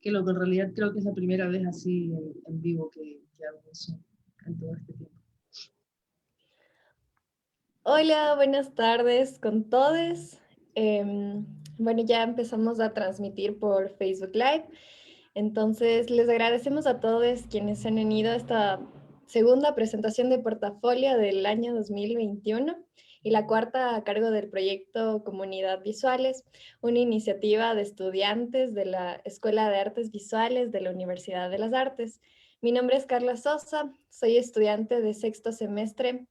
Qué loco, en realidad creo que es la primera vez así en vivo que hago eso en todo este tiempo. Hola, buenas tardes con todos. Bueno, ya empezamos a transmitir por Facebook Live. Entonces, les agradecemos a todos quienes se han unido a esta segunda presentación de portafolio del año 2021 y la cuarta a cargo del proyecto Comunidad Visuales, una iniciativa de estudiantes de la Escuela de Artes Visuales de la Universidad de las Artes. Mi nombre es Carla Sosa, soy estudiante de sexto semestre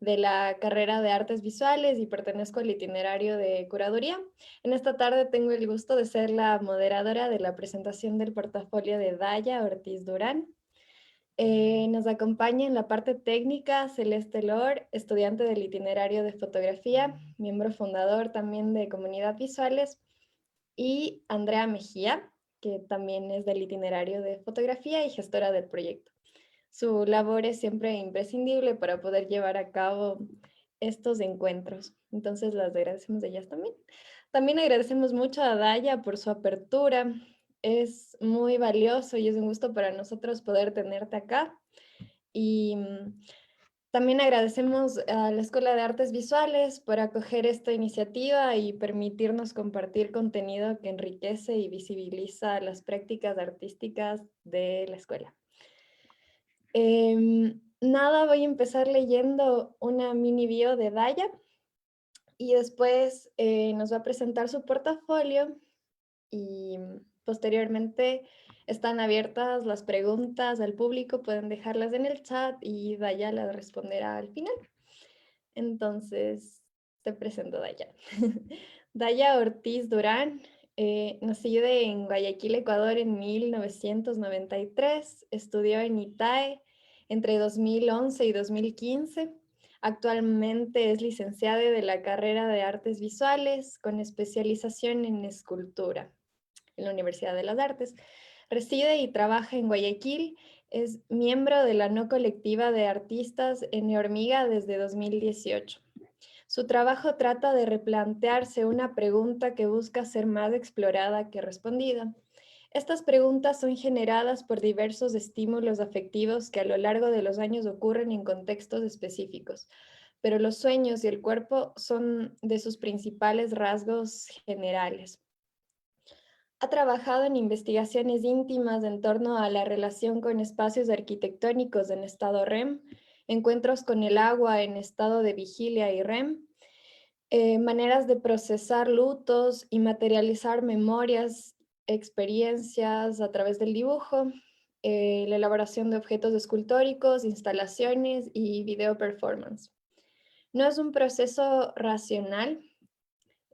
de la carrera de Artes Visuales y pertenezco al itinerario de curaduría. En esta tarde tengo el gusto de ser la moderadora de la presentación del portafolio de Daya Ortiz Durán. Nos acompaña en la parte técnica Celeste Lor, estudiante del itinerario de fotografía, miembro fundador también de Comunidad Visuales, y Andrea Mejía, que también es del itinerario de fotografía y gestora del proyecto. Su labor es siempre imprescindible para poder llevar a cabo estos encuentros. Entonces las agradecemos a ellas también. También agradecemos mucho a Daya por su apertura. Es muy valioso y es un gusto para nosotros poder tenerte acá. Y también agradecemos a la Escuela de Artes Visuales por acoger esta iniciativa y permitirnos compartir contenido que enriquece y visibiliza las prácticas artísticas de la escuela. Nada, voy a empezar leyendo una mini bio de Daya y después nos va a presentar su portafolio y posteriormente están abiertas las preguntas al público, pueden dejarlas en el chat y Daya las responderá al final. Entonces, te presento Daya. Daya Ortiz Durán, nacida en Guayaquil, Ecuador en 1993, estudió en ITAE entre 2011 y 2015. Actualmente es licenciada de la carrera de Artes Visuales con especialización en escultura en la Universidad de las Artes. Reside y trabaja en Guayaquil. Es miembro de la no colectiva de artistas en Hormiga desde 2018. Su trabajo trata de replantearse una pregunta que busca ser más explorada que respondida. Estas preguntas son generadas por diversos estímulos afectivos que a lo largo de los años ocurren en contextos específicos, pero los sueños y el cuerpo son de sus principales rasgos generales. Ha trabajado en investigaciones íntimas en torno a la relación con espacios arquitectónicos en estado REM, encuentros con el agua en estado de vigilia y REM, maneras de procesar lutos y materializar memorias, experiencias a través del dibujo, la elaboración de objetos escultóricos, instalaciones y video performance. No es un proceso racional,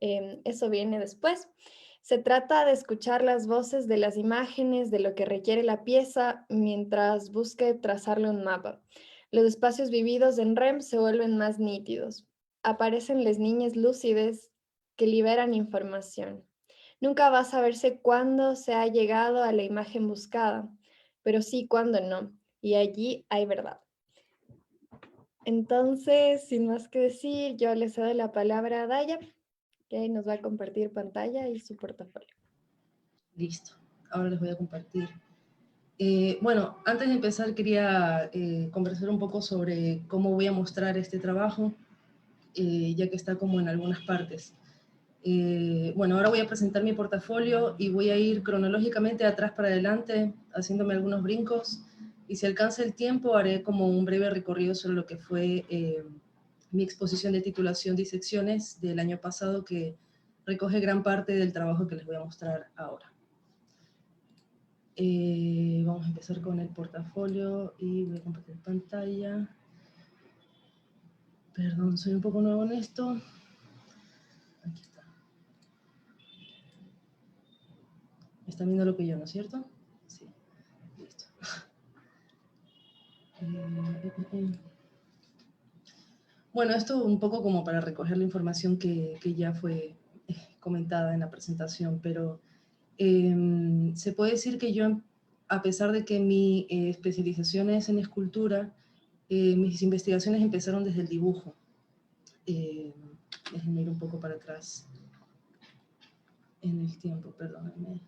eso viene después. Se trata de escuchar las voces de las imágenes, de lo que requiere la pieza, mientras busque trazarle un mapa. Los espacios vividos en REM se vuelven más nítidos. Aparecen las niñas lúcides que liberan información. Nunca va a saberse cuándo se ha llegado a la imagen buscada, pero sí cuándo no. Y allí hay verdad. Entonces, sin más que decir, yo le cedo la palabra a Daya, que nos va a compartir pantalla y su portafolio. Listo, ahora les voy a compartir. Bueno, antes de empezar quería conversar un poco sobre cómo voy a mostrar este trabajo, ya que está como en algunas partes. Bueno, ahora voy a presentar mi portafolio y voy a ir cronológicamente de atrás para adelante, haciéndome algunos brincos, y si alcanza el tiempo haré como un breve recorrido sobre lo que fue mi exposición de titulación Disecciones del año pasado, que recoge gran parte del trabajo que les voy a mostrar ahora. Vamos a empezar con el portafolio y voy a compartir pantalla. Perdón, soy un poco nuevo en esto. Aquí está. ¿Están viendo lo que yo, no es cierto? Sí, listo. Bueno, esto un poco como para recoger la información que ya fue comentada en la presentación, pero se puede decir que yo, a pesar de que mi especialización es en escultura, mis investigaciones empezaron desde el dibujo. Déjenme ir un poco para atrás en el tiempo, perdónenme.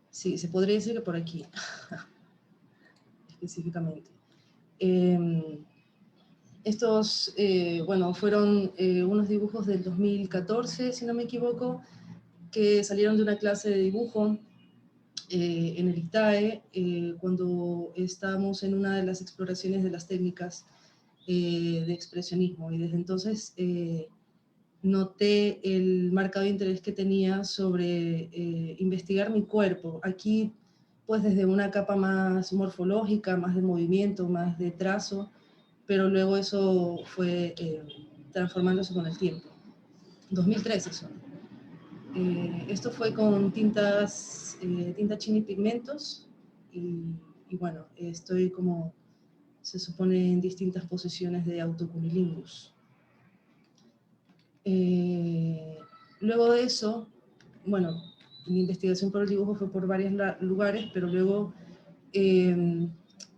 Sí, se podría decir que por aquí, específicamente. Estos, bueno, fueron unos dibujos del 2014, si no me equivoco, que salieron de una clase de dibujo en el ICTAE, cuando estábamos en una de las exploraciones de las técnicas de expresionismo. Y desde entonces noté el marcado interés que tenía sobre investigar mi cuerpo. Aquí, pues desde una capa más morfológica, más de movimiento, más de trazo, pero luego eso fue transformándose con el tiempo. 2013 son. Esto fue con tintas, tinta china y pigmentos, y bueno, estoy como se supone en distintas posiciones de autocunilingus. Luego de eso, bueno, mi investigación por el dibujo fue por varios lugares, pero luego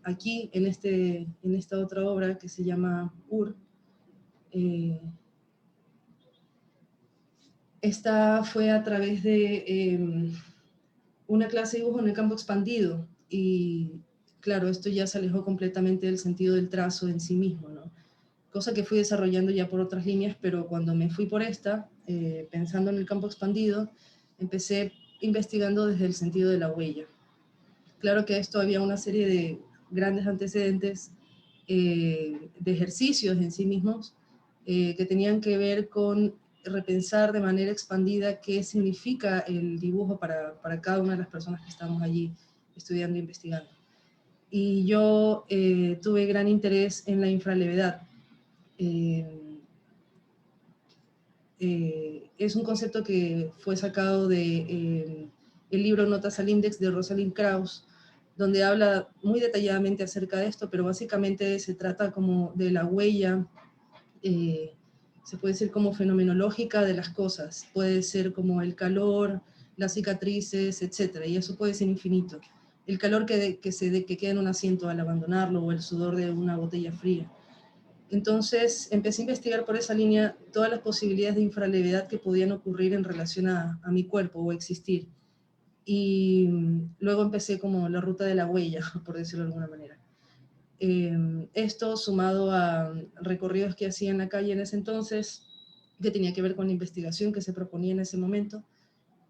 aquí en esta otra obra que se llama UR, esta fue a través de una clase de dibujo en el campo expandido, y claro, esto ya se alejó completamente del sentido del trazo en sí mismo, ¿no? Cosa que fui desarrollando ya por otras líneas, pero cuando me fui por esta, pensando en el campo expandido, empecé investigando desde el sentido de la huella. Claro que esto había una serie de grandes antecedentes de ejercicios en sí mismos que tenían que ver con repensar de manera expandida qué significa el dibujo para cada una de las personas que estamos allí estudiando e investigando. Y yo tuve gran interés en la infralevedad. Es un concepto que fue sacado de el libro Notas al Índex de Rosalind Krauss, donde habla muy detalladamente acerca de esto, pero básicamente se trata como de la huella, se puede decir como fenomenológica de las cosas, puede ser como el calor, las cicatrices, etc. Y eso puede ser infinito. El calor que queda en un asiento al abandonarlo, o el sudor de una botella fría. Entonces empecé a investigar por esa línea todas las posibilidades de infralevedad que podían ocurrir en relación a mi cuerpo o existir. Y luego empecé como la ruta de la huella, por decirlo de alguna manera. Esto sumado a recorridos que hacía en la calle en ese entonces, que tenía que ver con la investigación que se proponía en ese momento,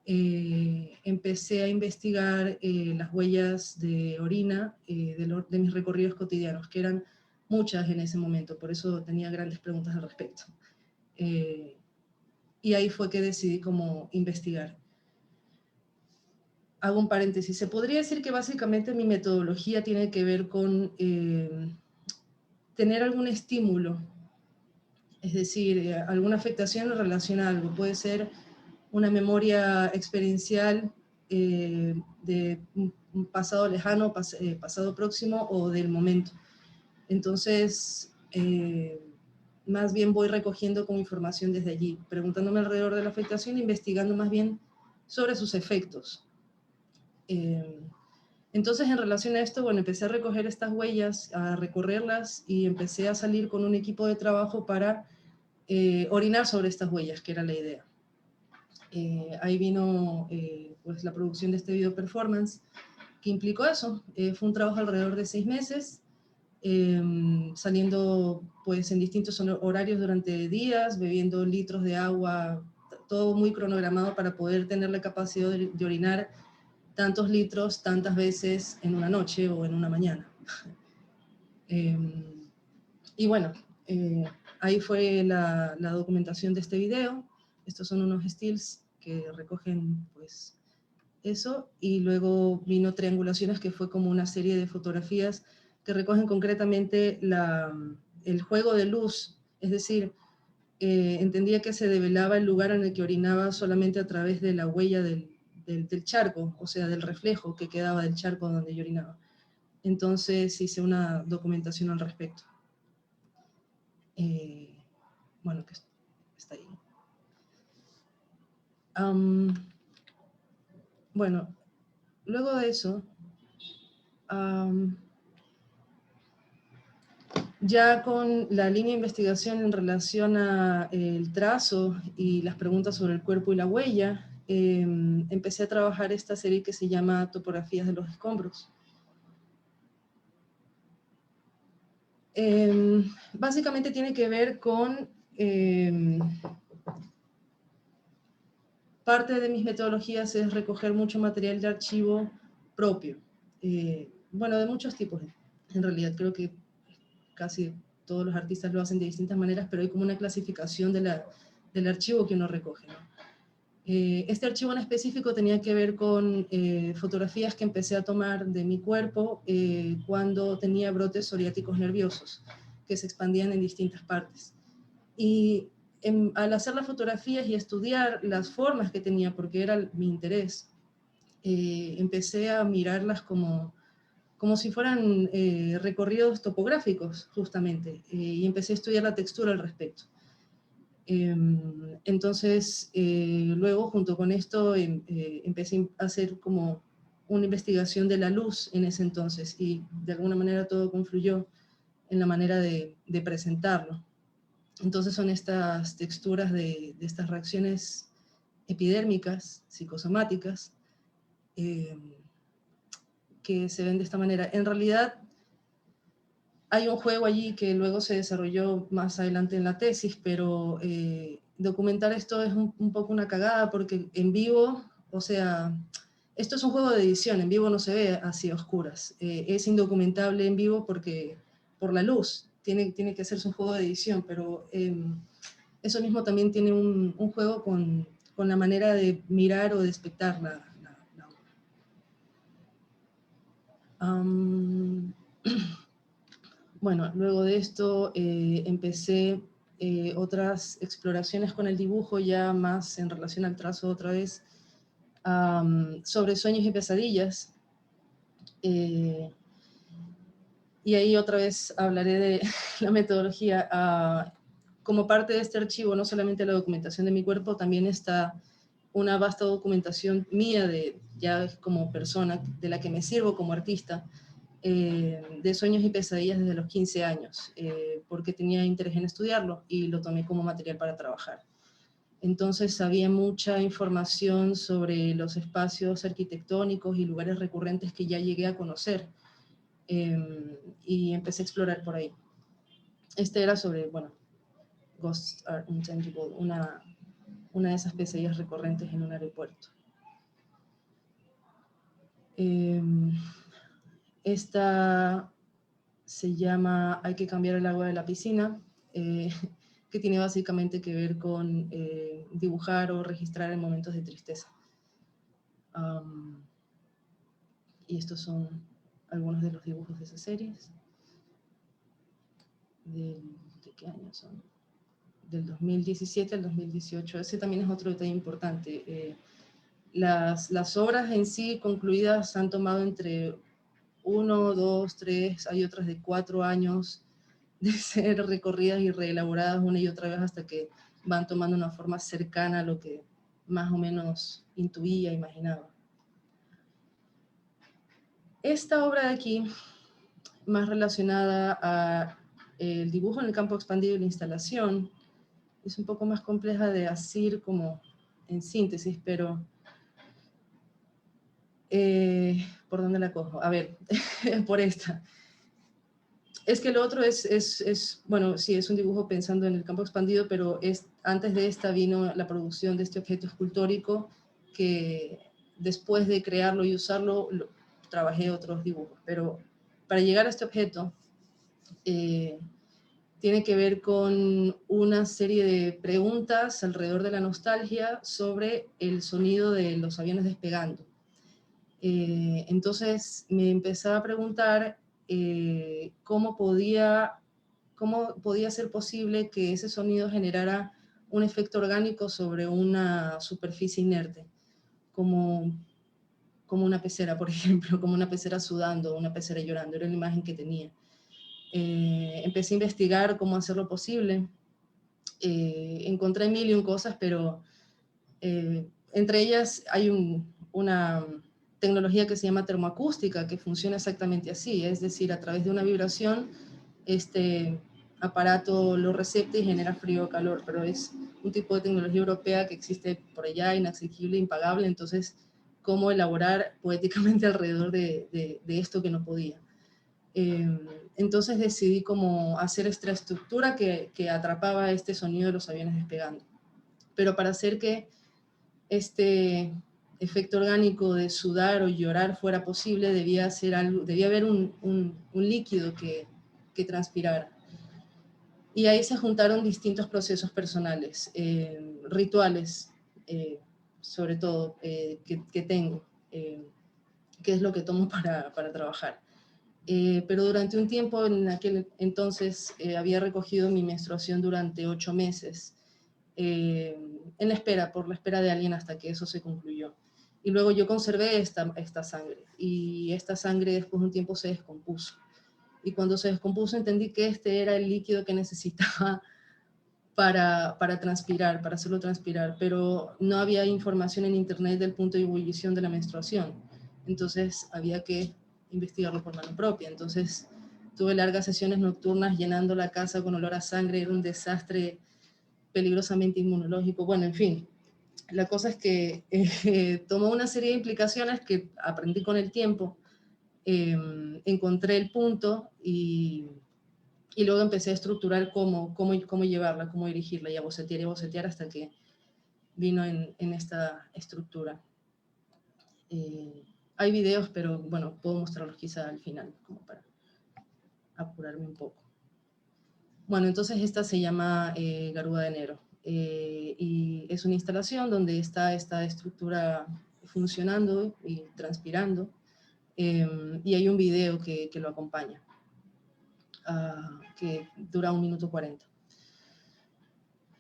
empecé a investigar las huellas de orina de mis recorridos cotidianos, que eran muchas en ese momento, por eso tenía grandes preguntas al respecto. Y ahí fue que decidí cómo investigar. Hago un paréntesis. Se podría decir que básicamente mi metodología tiene que ver con tener algún estímulo, es decir, alguna afectación en relación a algo. Puede ser una memoria experiencial de un pasado lejano, pasado próximo o del momento. Entonces, más bien voy recogiendo como información desde allí, preguntándome alrededor de la afectación, investigando más bien sobre sus efectos. Entonces, en relación a esto, bueno, empecé a recoger estas huellas, a recorrerlas, y empecé a salir con un equipo de trabajo para orinar sobre estas huellas, que era la idea. Ahí vino pues la producción de este video performance, que implicó eso. Fue un trabajo alrededor de 6 meses, saliendo pues en distintos horarios durante días, bebiendo litros de agua, todo muy cronogramado para poder tener la capacidad de orinar tantos litros tantas veces en una noche o en una mañana. Y bueno, ahí fue la documentación de este video. Estos son unos stills que recogen pues eso, y luego vino triangulaciones, que fue como una serie de fotografías que recogen concretamente el juego de luz, es decir, entendía que se develaba el lugar en el que orinaba solamente a través de la huella del charco, o sea, del reflejo que quedaba del charco donde yo orinaba. Entonces hice una documentación al respecto. Bueno, que está ahí. Bueno, luego de eso, Ya con la línea de investigación en relación a el trazo y las preguntas sobre el cuerpo y la huella, empecé a trabajar esta serie que se llama Topografías de los escombros. Básicamente tiene que ver con parte de mis metodologías es recoger mucho material de archivo propio. Bueno, de muchos tipos. En realidad creo que casi todos los artistas lo hacen de distintas maneras, pero hay como una clasificación del archivo que uno recoge, ¿no? Este archivo en específico tenía que ver con fotografías que empecé a tomar de mi cuerpo cuando tenía brotes psoriáticos nerviosos que se expandían en distintas partes. Y al hacer las fotografías y estudiar las formas que tenía, porque era mi interés, empecé a mirarlas como si fueran recorridos topográficos, justamente, y empecé a estudiar la textura al respecto. Entonces, luego, junto con esto, empecé a hacer como una investigación de la luz en ese entonces, y de alguna manera todo confluyó en la manera de presentarlo. Entonces son estas texturas de estas reacciones epidérmicas, psicosomáticas, que se ven de esta manera. En realidad, hay un juego allí que luego se desarrolló más adelante en la tesis, pero documentar esto es un poco una cagada porque en vivo, o sea, esto es un juego de edición, en vivo no se ve así a oscuras. Es indocumentable en vivo porque por la luz, tiene que hacerse un juego de edición, pero eso mismo también tiene un juego con la manera de mirar o de espectar la obra. Bueno, luego de esto empecé otras exploraciones con el dibujo, ya más en relación al trazo otra vez, sobre sueños y pesadillas. Y ahí otra vez hablaré de la metodología. Como parte de este archivo, no solamente la documentación de mi cuerpo, también está una vasta documentación mía ya como persona, de la que me sirvo como artista, de sueños y pesadillas desde los 15 años, porque tenía interés en estudiarlo y lo tomé como material para trabajar. Entonces había mucha información sobre los espacios arquitectónicos y lugares recurrentes que ya llegué a conocer, y empecé a explorar por ahí. Este era sobre, bueno, Ghosts Are Intangible, una de esas pesadillas recurrentes en un aeropuerto. Esta se llama Hay que cambiar el agua de la piscina, que tiene básicamente que ver con dibujar o registrar en momentos de tristeza. Y estos son algunos de los dibujos de esas series. ¿De qué año son? Del 2017 al 2018. Ese también es otro detalle importante. Las obras en sí concluidas han tomado entre 1, 2, 3, hay otras de 4 años de ser recorridas y reelaboradas una y otra vez hasta que van tomando una forma cercana a lo que más o menos intuía, imaginaba. Esta obra de aquí, más relacionada a el dibujo en el campo expandido y la instalación, es un poco más compleja de asir como en síntesis, pero ¿por dónde la cojo? A ver, por esta. Es que lo otro bueno, sí, es un dibujo pensando en el campo expandido, pero antes de esta vino la producción de este objeto escultórico que después de crearlo y usarlo, trabajé otros dibujos. Pero para llegar a este objeto, tiene que ver con una serie de preguntas alrededor de la nostalgia sobre el sonido de los aviones despegando. Entonces me empezaba a preguntar cómo podía ser posible que ese sonido generara un efecto orgánico sobre una superficie inerte, como una pecera, por ejemplo, como una pecera sudando, una pecera llorando, era la imagen que tenía. Empecé a investigar cómo hacerlo posible. Encontré mil y un cosas, pero entre ellas hay una tecnología que se llama termoacústica, que funciona exactamente así, es decir, a través de una vibración este aparato lo recepta y genera frío o calor, pero es un tipo de tecnología europea que existe por allá, inaccesible, impagable, entonces, ¿cómo elaborar poéticamente alrededor de esto que no podía? Entonces decidí como hacer esta estructura que atrapaba este sonido de los aviones despegando. Pero para hacer que este efecto orgánico de sudar o llorar fuera posible, debía haber un líquido que transpirara. Y ahí se juntaron distintos procesos personales, rituales, sobre todo, que tengo, que es lo que tomo para trabajar. Pero durante un tiempo, en aquel entonces, había recogido mi menstruación durante 8 meses, por la espera de alguien hasta que eso se concluyó. Y luego yo conservé esta sangre, y esta sangre después de un tiempo se descompuso. Y cuando se descompuso entendí que este era el líquido que necesitaba para transpirar, para hacerlo transpirar, pero no había información en internet del punto de ebullición de la menstruación. Entonces había que investigarlo por mano propia. Entonces tuve largas sesiones nocturnas llenando la casa con olor a sangre, era un desastre peligrosamente inmunológico. Bueno, en fin, la cosa es que tomó una serie de implicaciones que aprendí con el tiempo, encontré el punto y luego empecé a estructurar cómo llevarla, cómo dirigirla y a bocetear hasta que vino en esta estructura. Hay videos, pero bueno, puedo mostrarlos quizá al final, como para apurarme un poco. Bueno, entonces esta se llama Garuda de Enero, y es una instalación donde está esta estructura funcionando y transpirando, y hay un video que lo acompaña, que dura 1 minuto 40.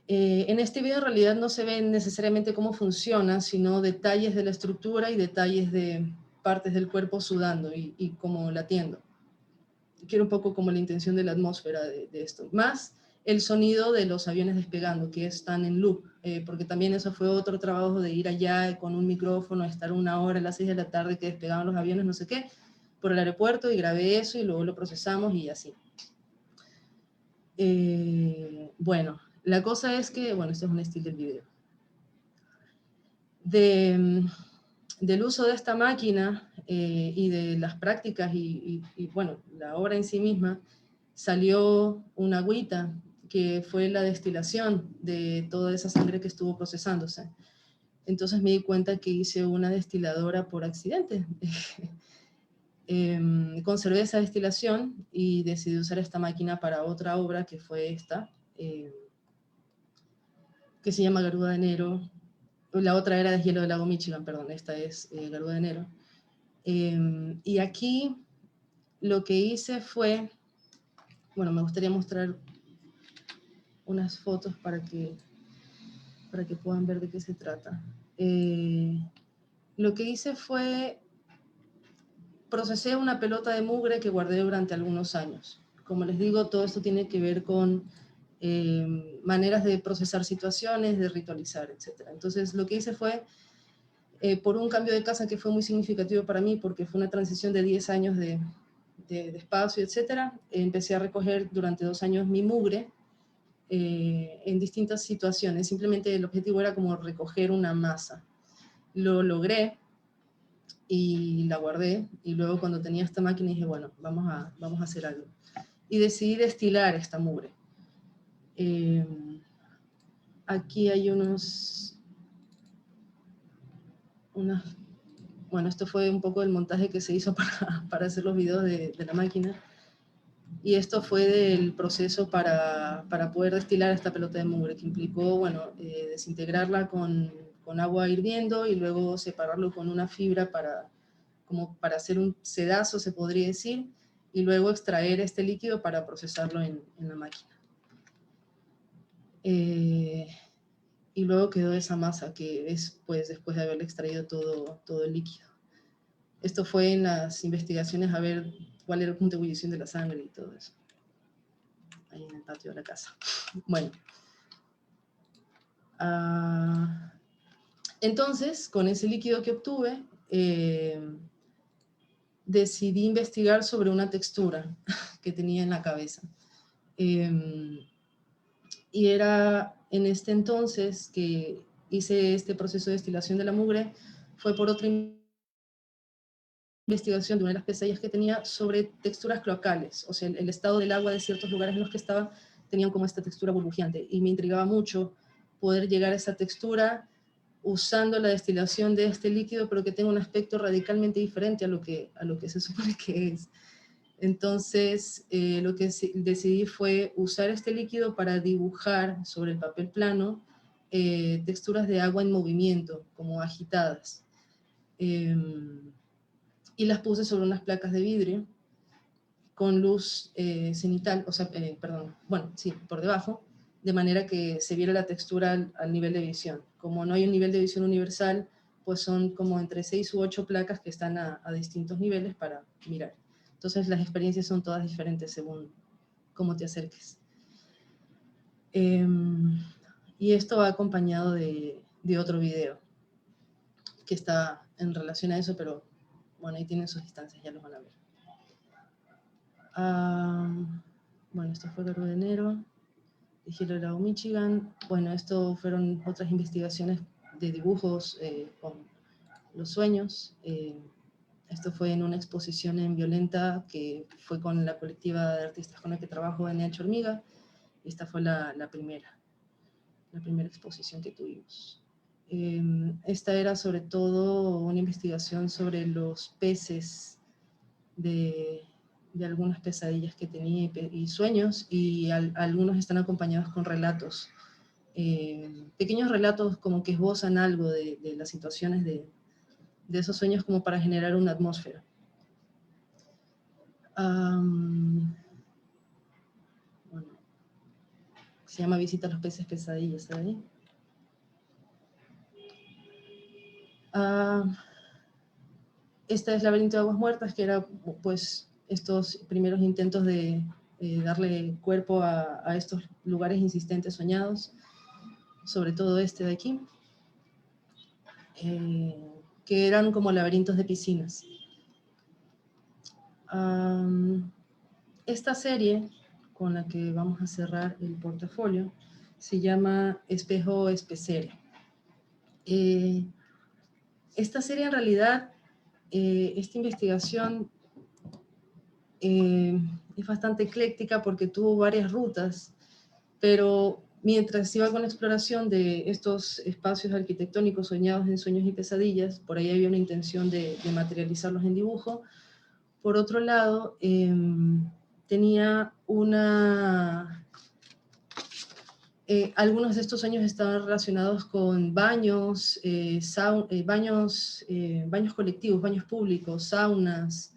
En este video en realidad no se ve necesariamente cómo funciona, sino detalles de la estructura y detalles de partes del cuerpo sudando y como latiendo. Quiero un poco como la intención de la atmósfera de esto. Más el sonido de los aviones despegando, que están en loop, porque también eso fue otro trabajo de ir allá con un micrófono, estar 1 hora a las 6 de la tarde que despegaban los aviones, no sé qué, por el aeropuerto, y grabé eso y luego lo procesamos y así. Bueno, la cosa es que, bueno, este es un estilo del video. Del uso de esta máquina y de las prácticas y, bueno, la obra en sí misma, salió una agüita que fue la destilación de toda esa sangre que estuvo procesándose. Entonces me di cuenta que hice una destiladora por accidente. Conservé esa destilación y decidí usar esta máquina para otra obra que fue esta, que se llama Garuda de Enero. La otra era Deshielo del lago Michigan, perdón, esta es Garuda de Enero. Y aquí lo que hice fue, bueno, me gustaría mostrar unas fotos para que puedan ver de qué se trata. Lo que hice fue, procesé una pelota de mugre que guardé durante algunos años. Como les digo, todo esto tiene que ver con maneras de procesar situaciones, de ritualizar, etc. Entonces lo que hice fue, por un cambio de casa que fue muy significativo para mí, porque fue una transición de 10 años de espacio, etc., empecé a recoger durante 2 años mi mugre en distintas situaciones. Simplemente el objetivo era como recoger una masa. Lo logré y la guardé, y luego cuando tenía esta máquina dije, bueno, vamos a hacer algo. Y decidí destilar esta mugre. Aquí hay bueno, esto fue un poco el montaje que se hizo para hacer los videos de la máquina. Y esto fue del proceso para poder destilar esta pelota de mugre, que implicó, bueno, desintegrarla con agua hirviendo y luego separarlo con una fibra como para hacer un sedazo, se podría decir, y luego extraer este líquido para procesarlo en la máquina. Y luego quedó esa masa que es, pues, después de haberle extraído todo el líquido. Esto fue en las investigaciones a ver cuál era el punto de ebullición de la sangre y todo eso, ahí en el patio de la casa. Bueno. Entonces, con ese líquido que obtuve, decidí investigar sobre una textura que tenía en la cabeza. Y era en este entonces que hice este proceso de destilación de la mugre, fue por otra investigación de una de las pesadillas que tenía sobre texturas cloacales, o sea, el estado del agua de ciertos lugares en los que estaba tenían como esta textura burbujeante, y me intrigaba mucho poder llegar a esa textura usando la destilación de este líquido, pero que tenga un aspecto radicalmente diferente a lo que se supone que es. Entonces, lo que decidí fue usar este líquido para dibujar sobre el papel plano texturas de agua en movimiento, como agitadas. Y las puse sobre unas placas de vidrio con luz cenital, o sea, perdón, bueno, sí, por debajo, de manera que se viera la textura al nivel de visión. Como no hay un nivel de visión universal, pues son como entre 6 u 8 placas que están a distintos niveles para mirar. Entonces las experiencias son todas diferentes según cómo te acerques. Y esto va acompañado de otro video que está en relación a eso, pero bueno, ahí tienen sus instancias, ya los van a ver. Bueno, esto fue el 4 de enero, de Hillsborough, Michigan. Bueno, esto fueron otras investigaciones de dibujos con los sueños. Esto fue en una exposición en Violenta que fue con la colectiva de artistas con la que trabajo en NH Hormiga. Esta fue la primera exposición que tuvimos. Esta era sobre todo una investigación sobre los peces de algunas pesadillas que tenía y sueños, y algunos están acompañados con relatos, pequeños relatos como que esbozan algo de las situaciones de esos sueños como para generar una atmósfera. Bueno, se llama Visita a los peces pesadillas, ¿sabes? Esta es Laberinto de Aguas Muertas, que era pues estos primeros intentos de darle cuerpo a estos lugares insistentes soñados, sobre todo este de aquí, que eran como laberintos de piscinas. Esta serie con la que vamos a cerrar el portafolio se llama Espejo Especere. Esta serie en realidad, esta investigación es bastante ecléctica porque tuvo varias rutas, pero mientras iba con la exploración de estos espacios arquitectónicos soñados en sueños y pesadillas, por ahí había una intención de materializarlos en dibujo. Por otro lado, tenía algunos de estos sueños estaban relacionados con baños, baños colectivos, baños públicos, saunas,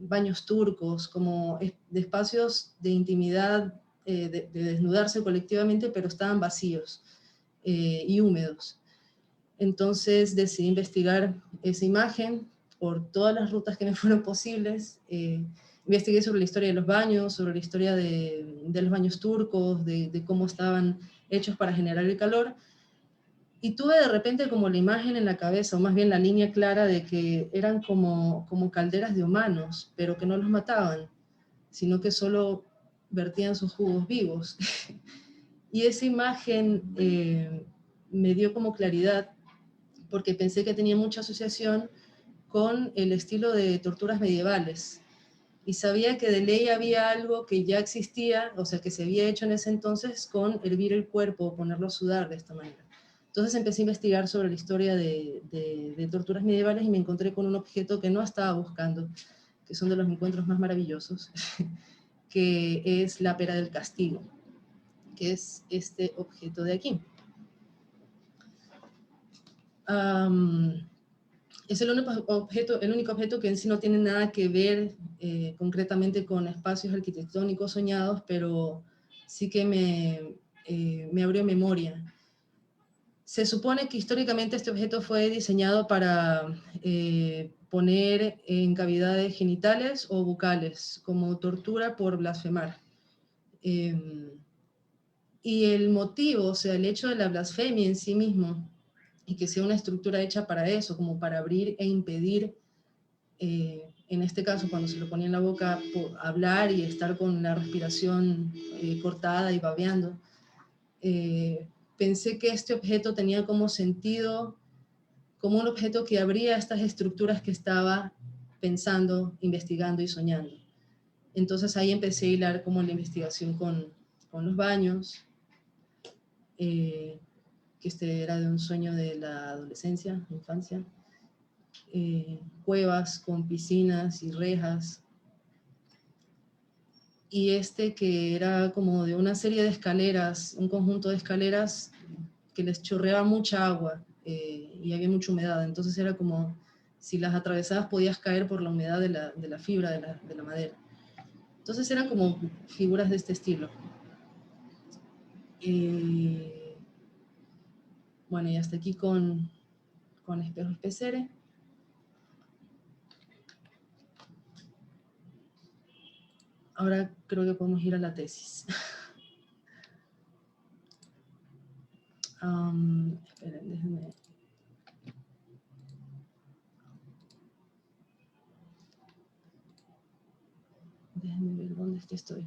baños turcos, como de espacios de intimidad, de desnudarse colectivamente, pero estaban vacíos y húmedos. Entonces decidí investigar esa imagen por todas las rutas que me fueron posibles. Investigué sobre la historia de los baños, sobre la historia de los baños turcos, de cómo estaban hechos para generar el calor. Y tuve de repente como la imagen en la cabeza, o más bien la línea clara de que eran como calderas de humanos, pero que no los mataban, sino que solo vertían sus jugos vivos. Y esa imagen me dio como claridad, porque pensé que tenía mucha asociación con el estilo de torturas medievales. Y sabía que de ley había algo que ya existía, o sea, que se había hecho en ese entonces con hervir el cuerpo, ponerlo a sudar de esta manera. Entonces empecé a investigar sobre la historia de torturas medievales y me encontré con un objeto que no estaba buscando, que son de los encuentros más maravillosos, que es la pera del castigo, que es este objeto de aquí. Es el único objeto que en sí no tiene nada que ver concretamente con espacios arquitectónicos soñados, pero sí que me abrió memoria. Se supone que históricamente este objeto fue diseñado para poner en cavidades genitales o bucales, como tortura por blasfemar. Y el motivo, o sea, el hecho de la blasfemia en sí mismo, y que sea una estructura hecha para eso, como para abrir e impedir En este caso, cuando se lo ponía en la boca, hablar y estar con la respiración cortada y babeando, pensé que este objeto tenía como sentido, como un objeto que abría estas estructuras que estaba pensando, investigando y soñando. Entonces ahí empecé a hilar como la investigación con los baños, que este era de un sueño de la adolescencia, infancia, cuevas con piscinas y rejas, y este que era como de una serie de escaleras, un conjunto de escaleras que les chorreaba mucha agua y había mucha humedad, entonces era como si las atravesabas podías caer por la humedad de la fibra de la madera. Entonces eran como figuras de este estilo. Bueno, y hasta aquí con espejos PCR. Ahora creo que podemos ir a la tesis. Esperen, déjenme. Déjenme ver dónde es que estoy.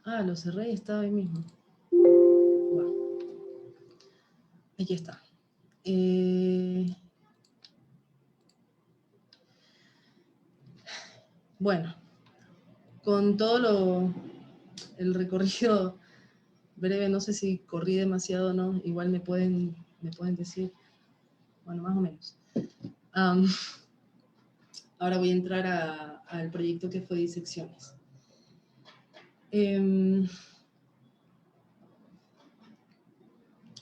Ah, lo cerré y estaba ahí mismo. Bueno, aquí está. Bueno, con todo el recorrido breve, no sé si corrí demasiado o no, igual me pueden decir, bueno, más o menos. Ahora voy a entrar al proyecto que fue Disecciones.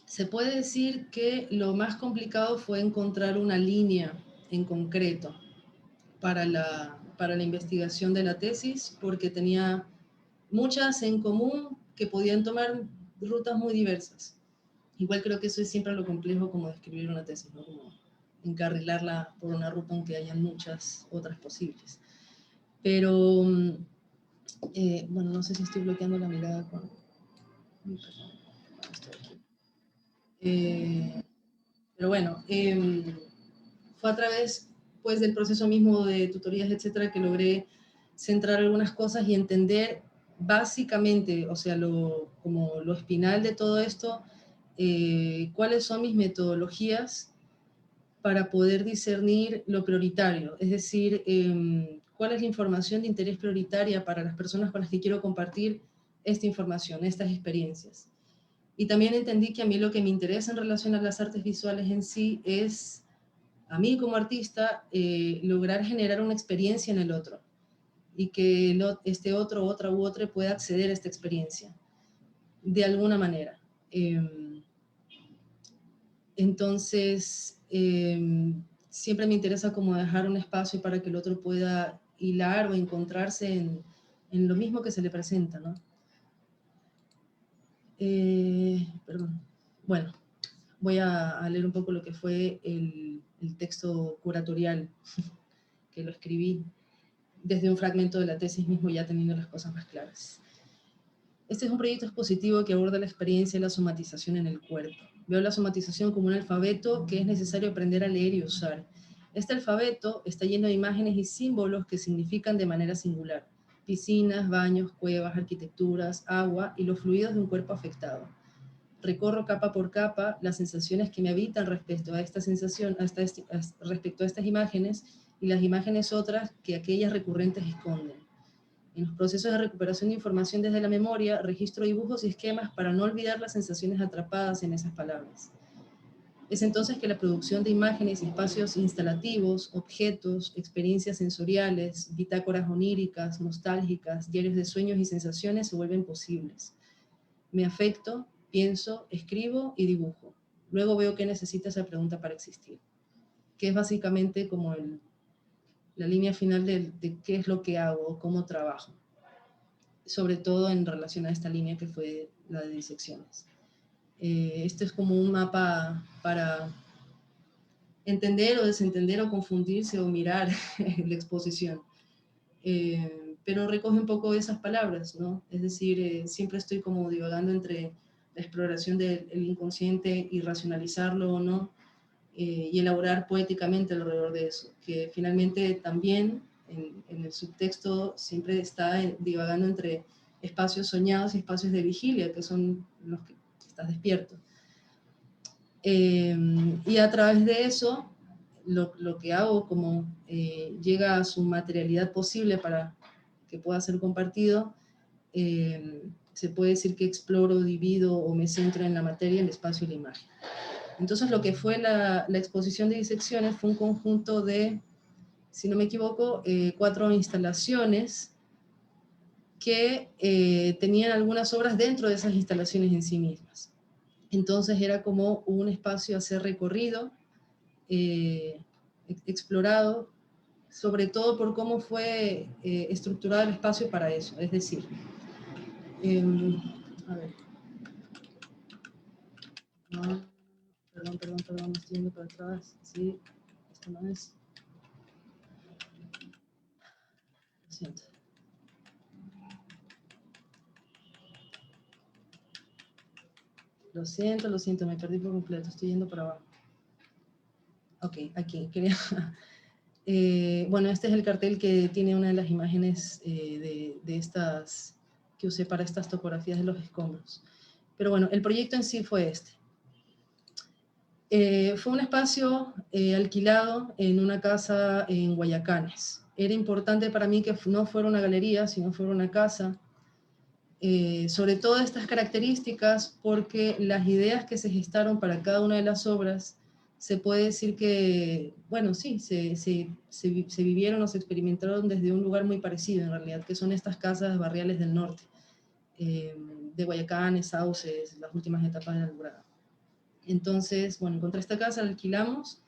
Se puede decir que lo más complicado fue encontrar una línea en concreto para la investigación de la tesis, porque tenía muchas en común que podían tomar rutas muy diversas. Igual creo que eso es siempre lo complejo como de escribir una tesis, ¿no? Como encarrilarla por una ruta aunque hayan muchas otras posibles. Pero, bueno, no sé si estoy bloqueando la mirada con... Perdón, estoy aquí. Pero bueno, fue a través pues, del proceso mismo de tutorías, etcétera, que logré centrar algunas cosas y entender básicamente, o sea, como lo espinal de todo esto, cuáles son mis metodologías para poder discernir lo prioritario, es decir, cuál es la información de interés prioritaria para las personas con las que quiero compartir esta información, estas experiencias. Y también entendí que a mí lo que me interesa en relación a las artes visuales en sí es, a mí como artista, lograr generar una experiencia en el otro y que este otro, otra u otra pueda acceder a esta experiencia de alguna manera. Entonces, siempre me interesa como dejar un espacio para que el otro pueda hilar o encontrarse en lo mismo que se le presenta, ¿no? Perdón. Bueno, voy a leer un poco lo que fue el texto curatorial que lo escribí desde un fragmento de la tesis mismo, ya teniendo las cosas más claras. Este es un proyecto expositivo que aborda la experiencia de la somatización en el cuerpo. Veo la somatización como un alfabeto que es necesario aprender a leer y usar. Este alfabeto está lleno de imágenes y símbolos que significan de manera singular: piscinas, baños, cuevas, arquitecturas, agua y los fluidos de un cuerpo afectado. Recorro capa por capa las sensaciones que me habitan respecto a esta sensación, respecto a estas imágenes, y las imágenes otras que aquellas recurrentes esconden. En los procesos de recuperación de información desde la memoria, registro dibujos y esquemas para no olvidar las sensaciones atrapadas en esas palabras. Es entonces que la producción de imágenes y espacios instalativos, objetos, experiencias sensoriales, bitácoras oníricas, nostálgicas, diarios de sueños y sensaciones se vuelven posibles. Me afecto, pienso, escribo y dibujo. Luego veo qué necesita esa pregunta para existir, que es básicamente como la línea final de qué es lo que hago, cómo trabajo, sobre todo en relación a esta línea que fue la de disecciones. Esto es como un mapa para entender o desentender o confundirse o mirar la exposición. pero recoge un poco esas palabras, ¿no? Es decir, siempre estoy como divagando entre la exploración del inconsciente y racionalizarlo o no, y elaborar poéticamente alrededor de eso, que finalmente también en el subtexto siempre está divagando entre espacios soñados y espacios de vigilia, que son los que estás despierto. Y a través de eso, lo que hago como llega a su materialidad posible para que pueda ser compartido, se puede decir que exploro, divido o me centro en la materia, el espacio y la imagen. Entonces lo que fue la exposición de disecciones fue un conjunto de, si no me equivoco, 4 instalaciones que tenían algunas obras dentro de esas instalaciones en sí mismas. Entonces era como un espacio a ser recorrido, explorado, sobre todo por cómo fue estructurado el espacio para eso. Es decir, a ver. No, perdón, estoy yendo para atrás. Sí, esto no es. Lo siento. Lo siento, me perdí por completo, estoy yendo para abajo. Ok, aquí, quería... bueno, este es el cartel que tiene una de las imágenes de estas que usé para estas topografías de los escombros. Pero bueno, el proyecto en sí fue este. Fue un espacio alquilado en una casa en Guayacanes. Era importante para mí que no fuera una galería, sino fuera una casa. Sobre todo estas características, porque las ideas que se gestaron para cada una de las obras, se puede decir que, bueno, sí, se vivieron o se experimentaron desde un lugar muy parecido en realidad, que son estas casas barriales del norte, de Guayacanes, Sauces, las últimas etapas de la Alborada. Entonces, bueno, encontré esta casa, la alquilamos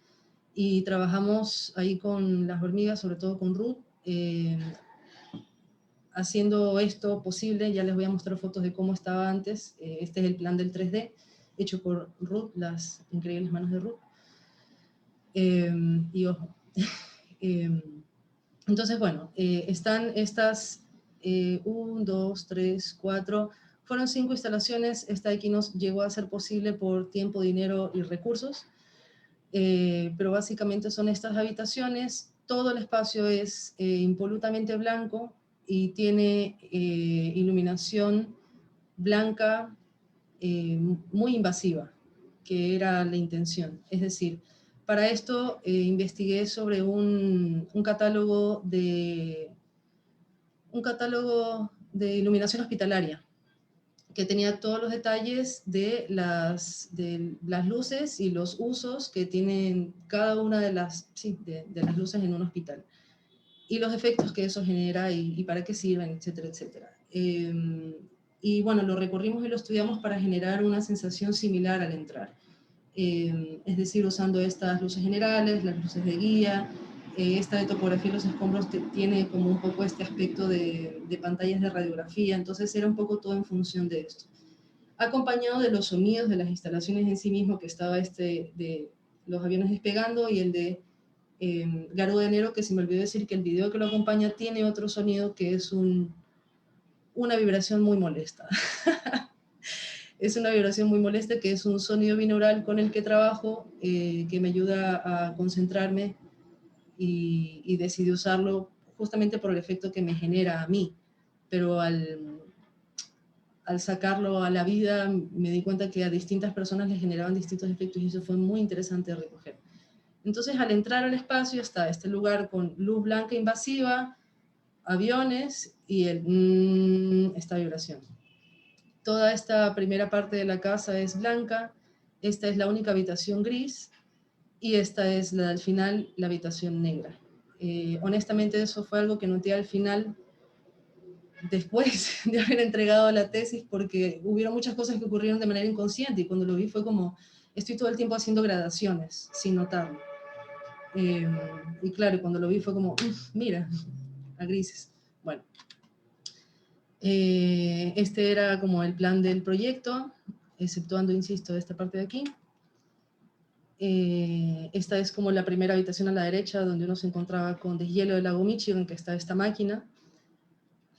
y trabajamos ahí con las hormigas, sobre todo con Ruth, haciendo esto posible. Ya les voy a mostrar fotos de cómo estaba antes. Este es el plan del 3D, hecho por Ruth, las increíbles manos de Ruth. Y ojo. Entonces, bueno, están estas 1, 2, 3, 4, fueron 5 instalaciones. Esta de aquí nos llegó a ser posible por tiempo, dinero y recursos. Pero básicamente son estas habitaciones. Todo el espacio es impolutamente blanco y tiene iluminación blanca muy invasiva, que era la intención. Es decir, para esto investigué sobre un catálogo de iluminación hospitalaria, que tenía todos los detalles de las luces y los usos que tienen cada una de las luces en un hospital, y los efectos que eso genera y para qué sirven, etcétera, etcétera. Y bueno, lo recorrimos y lo estudiamos para generar una sensación similar al entrar. Es decir, usando estas luces generales, las luces de guía, esta de topografía de los escombros tiene como un poco este aspecto de pantallas de radiografía, entonces era un poco todo en función de esto. Acompañado de los sonidos de las instalaciones en sí mismo, que estaba este de los aviones despegando y el de Garuda de Enero, que se me olvidó decir que el video que lo acompaña tiene otro sonido que es una vibración muy molesta. Es una vibración muy molesta, que es un sonido binaural con el que trabajo, que me ayuda a concentrarme, y decidí usarlo justamente por el efecto que me genera a mí. Pero al sacarlo a la vida me di cuenta que a distintas personas les generaban distintos efectos, y eso fue muy interesante de recoger. Entonces, al entrar al espacio está este lugar con luz blanca invasiva, aviones y esta vibración. Toda esta primera parte de la casa es blanca, esta es la única habitación gris, y esta es al final, la habitación negra. Honestamente, eso fue algo que noté al final, después de haber entregado la tesis, porque hubieron muchas cosas que ocurrieron de manera inconsciente, y cuando lo vi fue como, estoy todo el tiempo haciendo gradaciones, sin notarlo. Y claro, cuando lo vi fue como, mira, a grises. Bueno, este era como el plan del proyecto, exceptuando, insisto, esta parte de aquí. Esta es como la primera habitación a la derecha, donde uno se encontraba con deshielo del lago Michigan, que está esta máquina.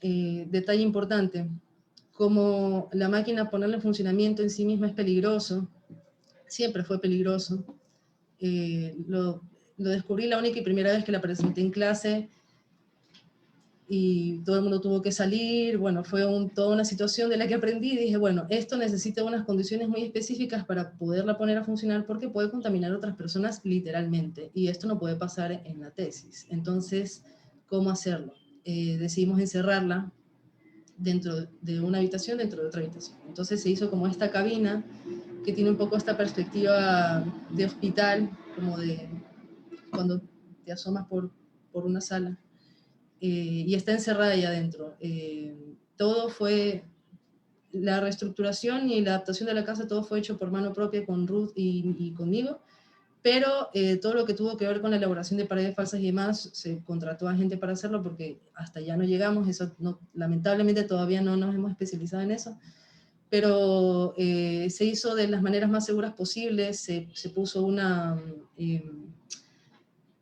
detalle importante, como la máquina ponerla en funcionamiento en sí misma es peligroso, siempre fue peligroso. Lo descubrí la única y primera vez que la presenté en clase y todo el mundo tuvo que salir. Bueno, fue toda una situación de la que aprendí y dije, bueno, esto necesita unas condiciones muy específicas para poderla poner a funcionar porque puede contaminar a otras personas literalmente y esto no puede pasar en la tesis. Entonces, ¿cómo hacerlo? Decidimos encerrarla dentro de una habitación, dentro de otra habitación. Entonces se hizo como esta cabina que tiene un poco esta perspectiva de hospital, como de cuando te asomas por una sala, y está encerrada ahí adentro. Todo fue, la reestructuración y la adaptación de la casa, todo fue hecho por mano propia con Ruth y conmigo, pero todo lo que tuvo que ver con la elaboración de paredes falsas y demás, se contrató a gente para hacerlo porque hasta ya no llegamos, eso no, lamentablemente todavía no nos hemos especializado en eso, pero se hizo de las maneras más seguras posibles, se puso una,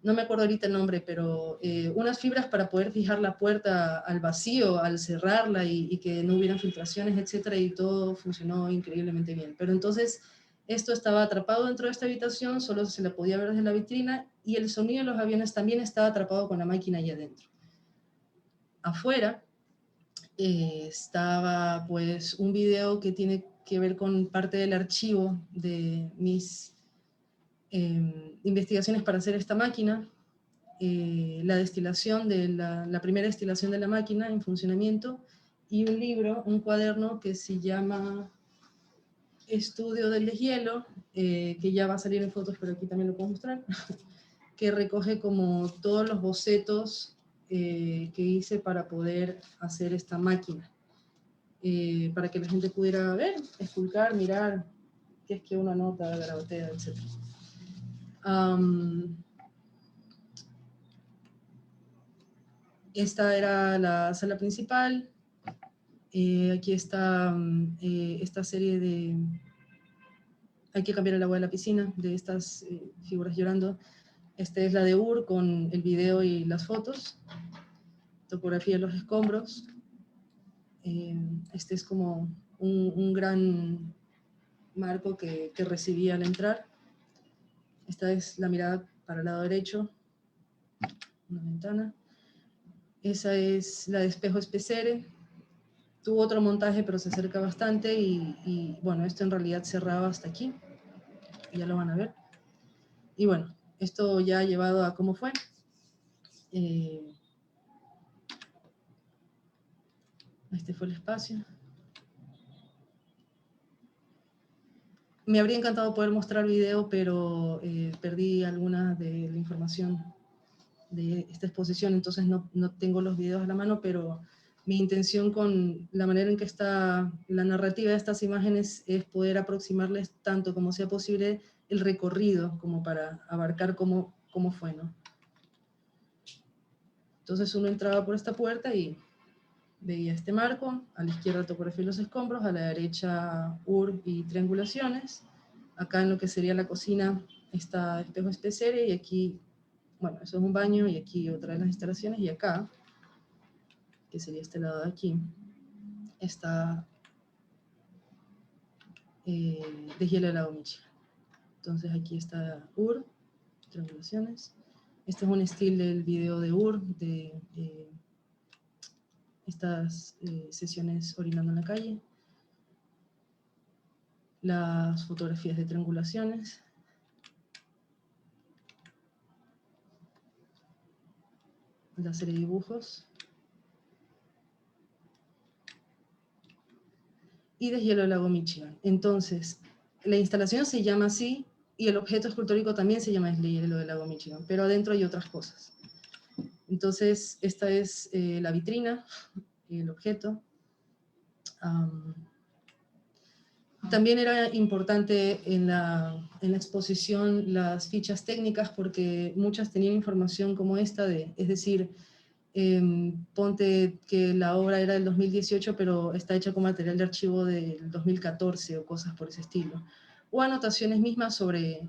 no me acuerdo ahorita el nombre, pero unas fibras para poder fijar la puerta al vacío, al cerrarla y que no hubieran filtraciones, etcétera, y todo funcionó increíblemente bien. Pero entonces esto estaba atrapado dentro de esta habitación, solo se la podía ver desde la vitrina y el sonido de los aviones también estaba atrapado con la máquina ahí adentro. Afuera estaba pues un video que tiene que ver con parte del archivo de mis investigaciones para hacer esta máquina, la destilación de la primera destilación de la máquina en funcionamiento y un libro, un cuaderno que se llama Estudio del deshielo, que ya va a salir en fotos, pero aquí también lo puedo mostrar, que recoge como todos los bocetos que hice para poder hacer esta máquina, para que la gente pudiera ver, esculcar, mirar qué es que uno anota, grabatea, etc. Esta era la sala principal. Aquí está esta serie de... Hay que cambiar el agua de la piscina, de estas figuras llorando. Esta es la de Ur con el video y las fotos. Topografía de los escombros. Este es como un gran marco que recibí al entrar. Esta es la mirada para el lado derecho. Una ventana. Esa es la de espejo especere. Tuvo otro montaje, pero se acerca bastante y bueno, esto en realidad cerraba hasta aquí. Ya lo van a ver. Y bueno, esto ya ha llevado a cómo fue. Este fue el espacio. Me habría encantado poder mostrar video, pero perdí alguna de la información de esta exposición, entonces no tengo los videos a la mano, pero mi intención con la manera en que está la narrativa de estas imágenes es poder aproximarles tanto como sea posible el recorrido, como para abarcar cómo fue, ¿no? Entonces uno entraba por esta puerta y veía este marco, a la izquierda topografía y los escombros, a la derecha URB y triangulaciones, acá en lo que sería la cocina está espejo especere y aquí, bueno, eso es un baño y aquí otra de las instalaciones y acá, que sería este lado de aquí, está deshielo del lago Michigan. Entonces aquí está URB, triangulaciones. Este es un estilo del video de URB, de estas sesiones orinando en la calle. Las fotografías de triangulaciones. La serie de dibujos. Y deshielo del lago Michigan. Entonces, la instalación se llama así y el objeto escultórico también se llama deshielo del lago Michigan, pero adentro hay otras cosas. Entonces, esta es la vitrina, el objeto. También era importante en la exposición las fichas técnicas porque muchas tenían información como esta, es decir, ponte que la obra era del 2018 pero está hecha con material de archivo del 2014 o cosas por ese estilo. O anotaciones mismas sobre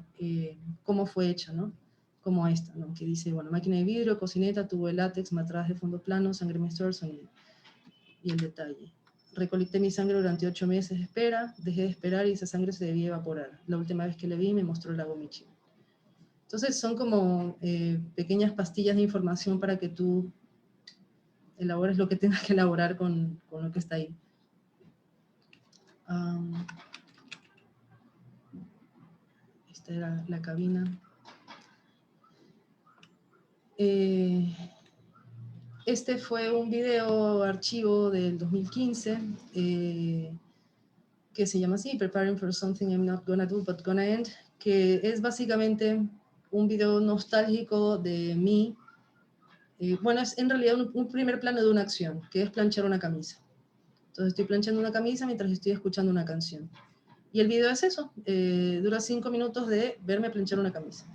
cómo fue hecha, ¿no? Como esta, ¿no? Que dice, bueno, máquina de vidrio, cocineta, tubo de látex, matraz de fondo plano, sangre menstrual, sonido. y el detalle. Recolecté mi sangre durante 8 meses de espera, dejé de esperar y esa sangre se debía evaporar. La última vez que le vi me mostró el lago Michigan. Entonces son como pequeñas pastillas de información para que tú elabores lo que tengas que elaborar con lo que está ahí. Esta era la cabina. Este fue un video archivo del 2015 que se llama así, Preparing for Something I'm Not Gonna Do But Gonna End, que es básicamente un video nostálgico de mí. Bueno, es en realidad un primer plano de una acción, que es planchar una camisa. Entonces estoy planchando una camisa mientras estoy escuchando una canción. Y el video es eso, dura 5 minutos de verme planchar una camisa.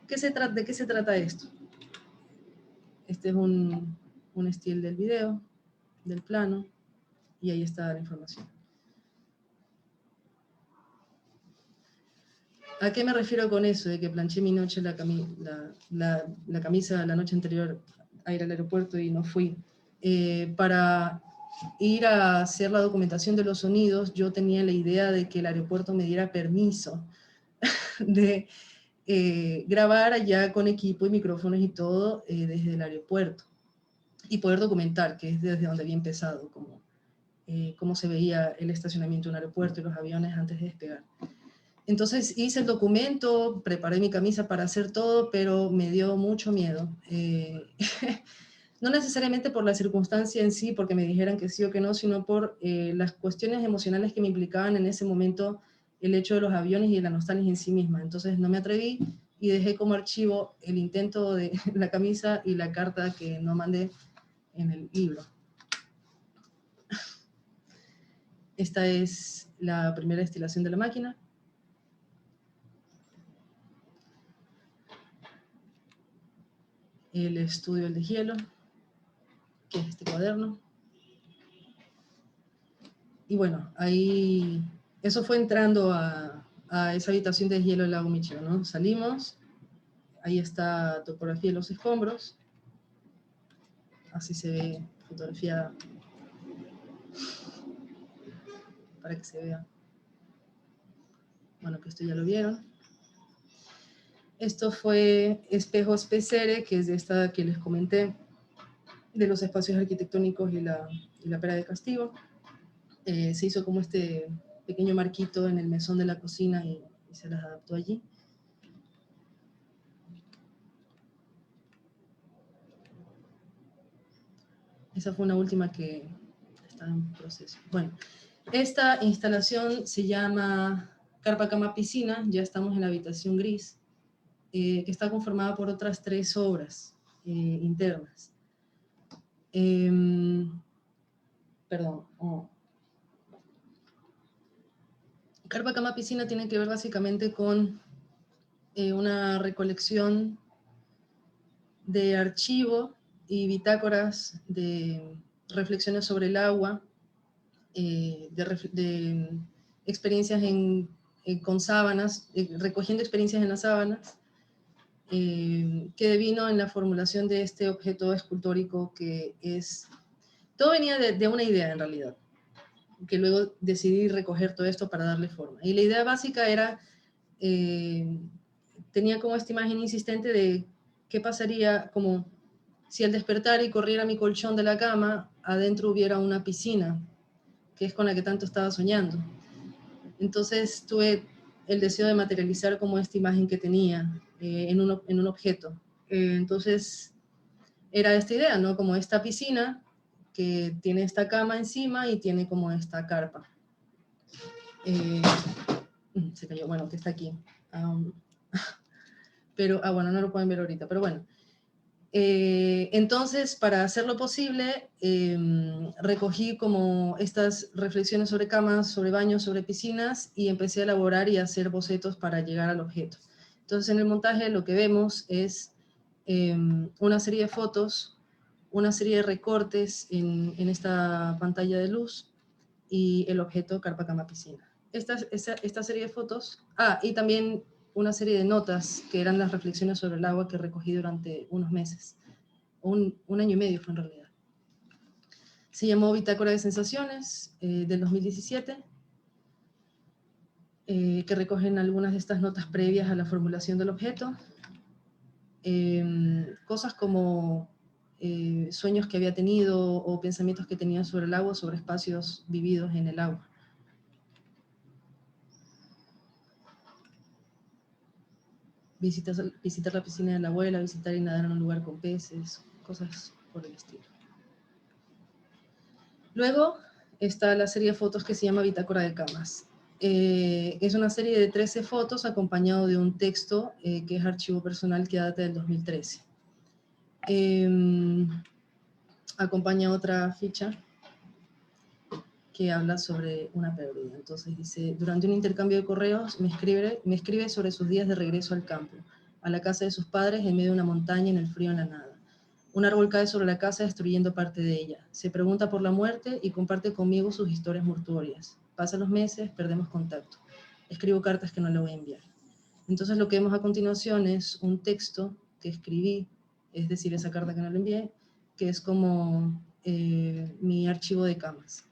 ¿De qué se trata esto? Este es un estilo del video, del plano, y ahí está la información. ¿A qué me refiero con eso? De que planché mi noche la camisa la noche anterior a ir al aeropuerto y no fui. Para ir a hacer la documentación de los sonidos, yo tenía la idea de que el aeropuerto me diera permiso de grabar allá con equipo y micrófonos y todo desde el aeropuerto y poder documentar, que es desde donde había empezado, como cómo se veía el estacionamiento de un aeropuerto y los aviones antes de despegar. Entonces hice el documento, preparé mi camisa para hacer todo, pero me dio mucho miedo. No necesariamente por la circunstancia en sí, porque me dijeran que sí o que no, sino por las cuestiones emocionales que me implicaban en ese momento el hecho de los aviones y de la nostalgia en sí misma. Entonces no me atreví y dejé como archivo el intento de la camisa y la carta que no mandé en el libro. Esta es la primera destilación de la máquina. El estudio del deshielo, que es este cuaderno. Y bueno, ahí, eso fue entrando a esa habitación de deshielo del lago Michigan, ¿no? Salimos, ahí está topografía de los escombros, así se ve fotografiada para que se vea. Bueno, que esto ya lo vieron. Esto fue Espejos Pecere, que es de esta que les comenté, de los espacios arquitectónicos y la pera de castigo. Se hizo como este pequeño marquito en el mesón de la cocina y se las adaptó allí. Esa fue una última que está en proceso. Bueno, esta instalación se llama Carpa Cama Piscina, ya estamos en la habitación gris, que está conformada por otras 3 obras internas. Carpa Cama Piscina tiene que ver básicamente con una recolección de archivo y bitácoras de reflexiones sobre el agua, de experiencias con sábanas, recogiendo experiencias en las sábanas, que devino en la formulación de este objeto escultórico que es... Todo venía de una idea en realidad, que luego decidí recoger todo esto para darle forma. Y la idea básica era, tenía como esta imagen insistente de qué pasaría como si al despertar y corriera mi colchón de la cama, adentro hubiera una piscina, que es con la que tanto estaba soñando. Entonces tuve el deseo de materializar como esta imagen que tenía en un objeto. Entonces era esta idea, ¿no? Como esta piscina que tiene esta cama encima y tiene como esta carpa. Se cayó, bueno, que está aquí. Pero, bueno, no lo pueden ver ahorita, pero bueno. Entonces, para hacerlo posible, recogí como estas reflexiones sobre camas, sobre baños, sobre piscinas, y empecé a elaborar y a hacer bocetos para llegar al objeto. Entonces, en el montaje lo que vemos es una serie de fotos, una serie de recortes en esta pantalla de luz, y el objeto carpa, cama, piscina. Esta serie de fotos, y también una serie de notas que eran las reflexiones sobre el agua que recogí durante unos meses, un año y medio fue en realidad. Se llamó Bitácora de Sensaciones, del 2017, que recogen algunas de estas notas previas a la formulación del objeto. Cosas como sueños que había tenido o pensamientos que tenía sobre el agua, sobre espacios vividos en el agua. Visitar la piscina de la abuela, visitar y nadar en un lugar con peces, cosas por el estilo. Luego está la serie de fotos que se llama Bitácora de Camas. Es una serie de 13 fotos acompañado de un texto que es archivo personal que data del 2013. Acompaña otra ficha que habla sobre una pérdida. Entonces dice, durante un intercambio de correos me escribe sobre sus días de regreso al campo, a la casa de sus padres en medio de una montaña en el frío en la nada. Un árbol cae sobre la casa destruyendo parte de ella. Se pregunta por la muerte y comparte conmigo sus historias mortuorias. Pasan los meses, perdemos contacto. Escribo cartas que no le voy a enviar. Entonces lo que vemos a continuación es un texto que escribí, es decir, esa carta que no le envié, que es como mi archivo de camas.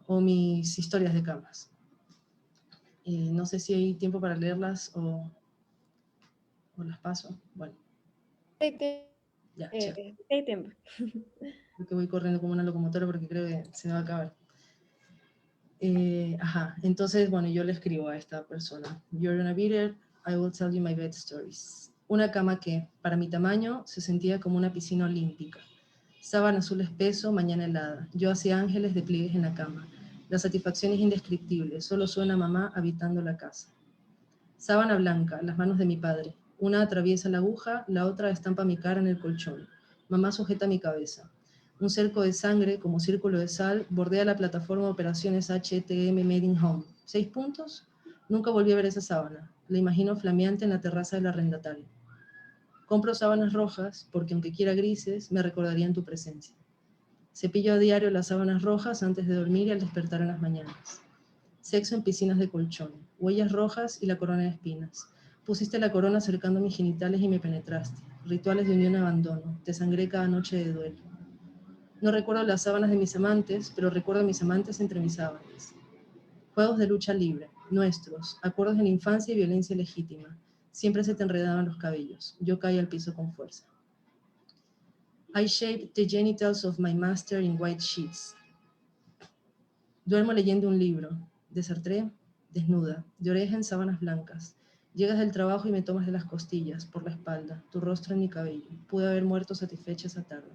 O mis historias de camas. No sé si hay tiempo para leerlas o las paso. Bueno. Ya, hay tiempo. Creo que voy corriendo como una locomotora porque creo que se me va a acabar. Entonces, bueno, yo le escribo a esta persona. You're on a beater, I will tell you my bed stories. Una cama que, para mi tamaño, se sentía como una piscina olímpica. Sábana azul espeso, mañana helada. Yo hacía ángeles de pliegues en la cama. La satisfacción es indescriptible, solo suena mamá habitando la casa. Sábana blanca, las manos de mi padre. Una atraviesa la aguja, la otra estampa mi cara en el colchón. Mamá sujeta mi cabeza. Un cerco de sangre, como círculo de sal, bordea la plataforma de operaciones HTM Made in Home. 6 puntos. Nunca volví a ver esa sábana. La imagino flameante en la terraza del arrendatario. Compro sábanas rojas, porque aunque quiera grises, me recordarían tu presencia. Cepillo a diario las sábanas rojas antes de dormir y al despertar en las mañanas. Sexo en piscinas de colchón, huellas rojas y la corona de espinas. Pusiste la corona acercando mis genitales y me penetraste. Rituales de unión y abandono, te sangré cada noche de duelo. No recuerdo las sábanas de mis amantes, pero recuerdo a mis amantes entre mis sábanas. Juegos de lucha libre, nuestros, acuerdos de la infancia y violencia legítima. Siempre se te enredaban los cabellos. Yo caí al piso con fuerza. I shaped the genitals of my master in white sheets. Duermo leyendo un libro. De Sartre, desnuda, de oreja en sábanas blancas. Llegas del trabajo y me tomas de las costillas, por la espalda, tu rostro en mi cabello. Pude haber muerto satisfecha esa tarde.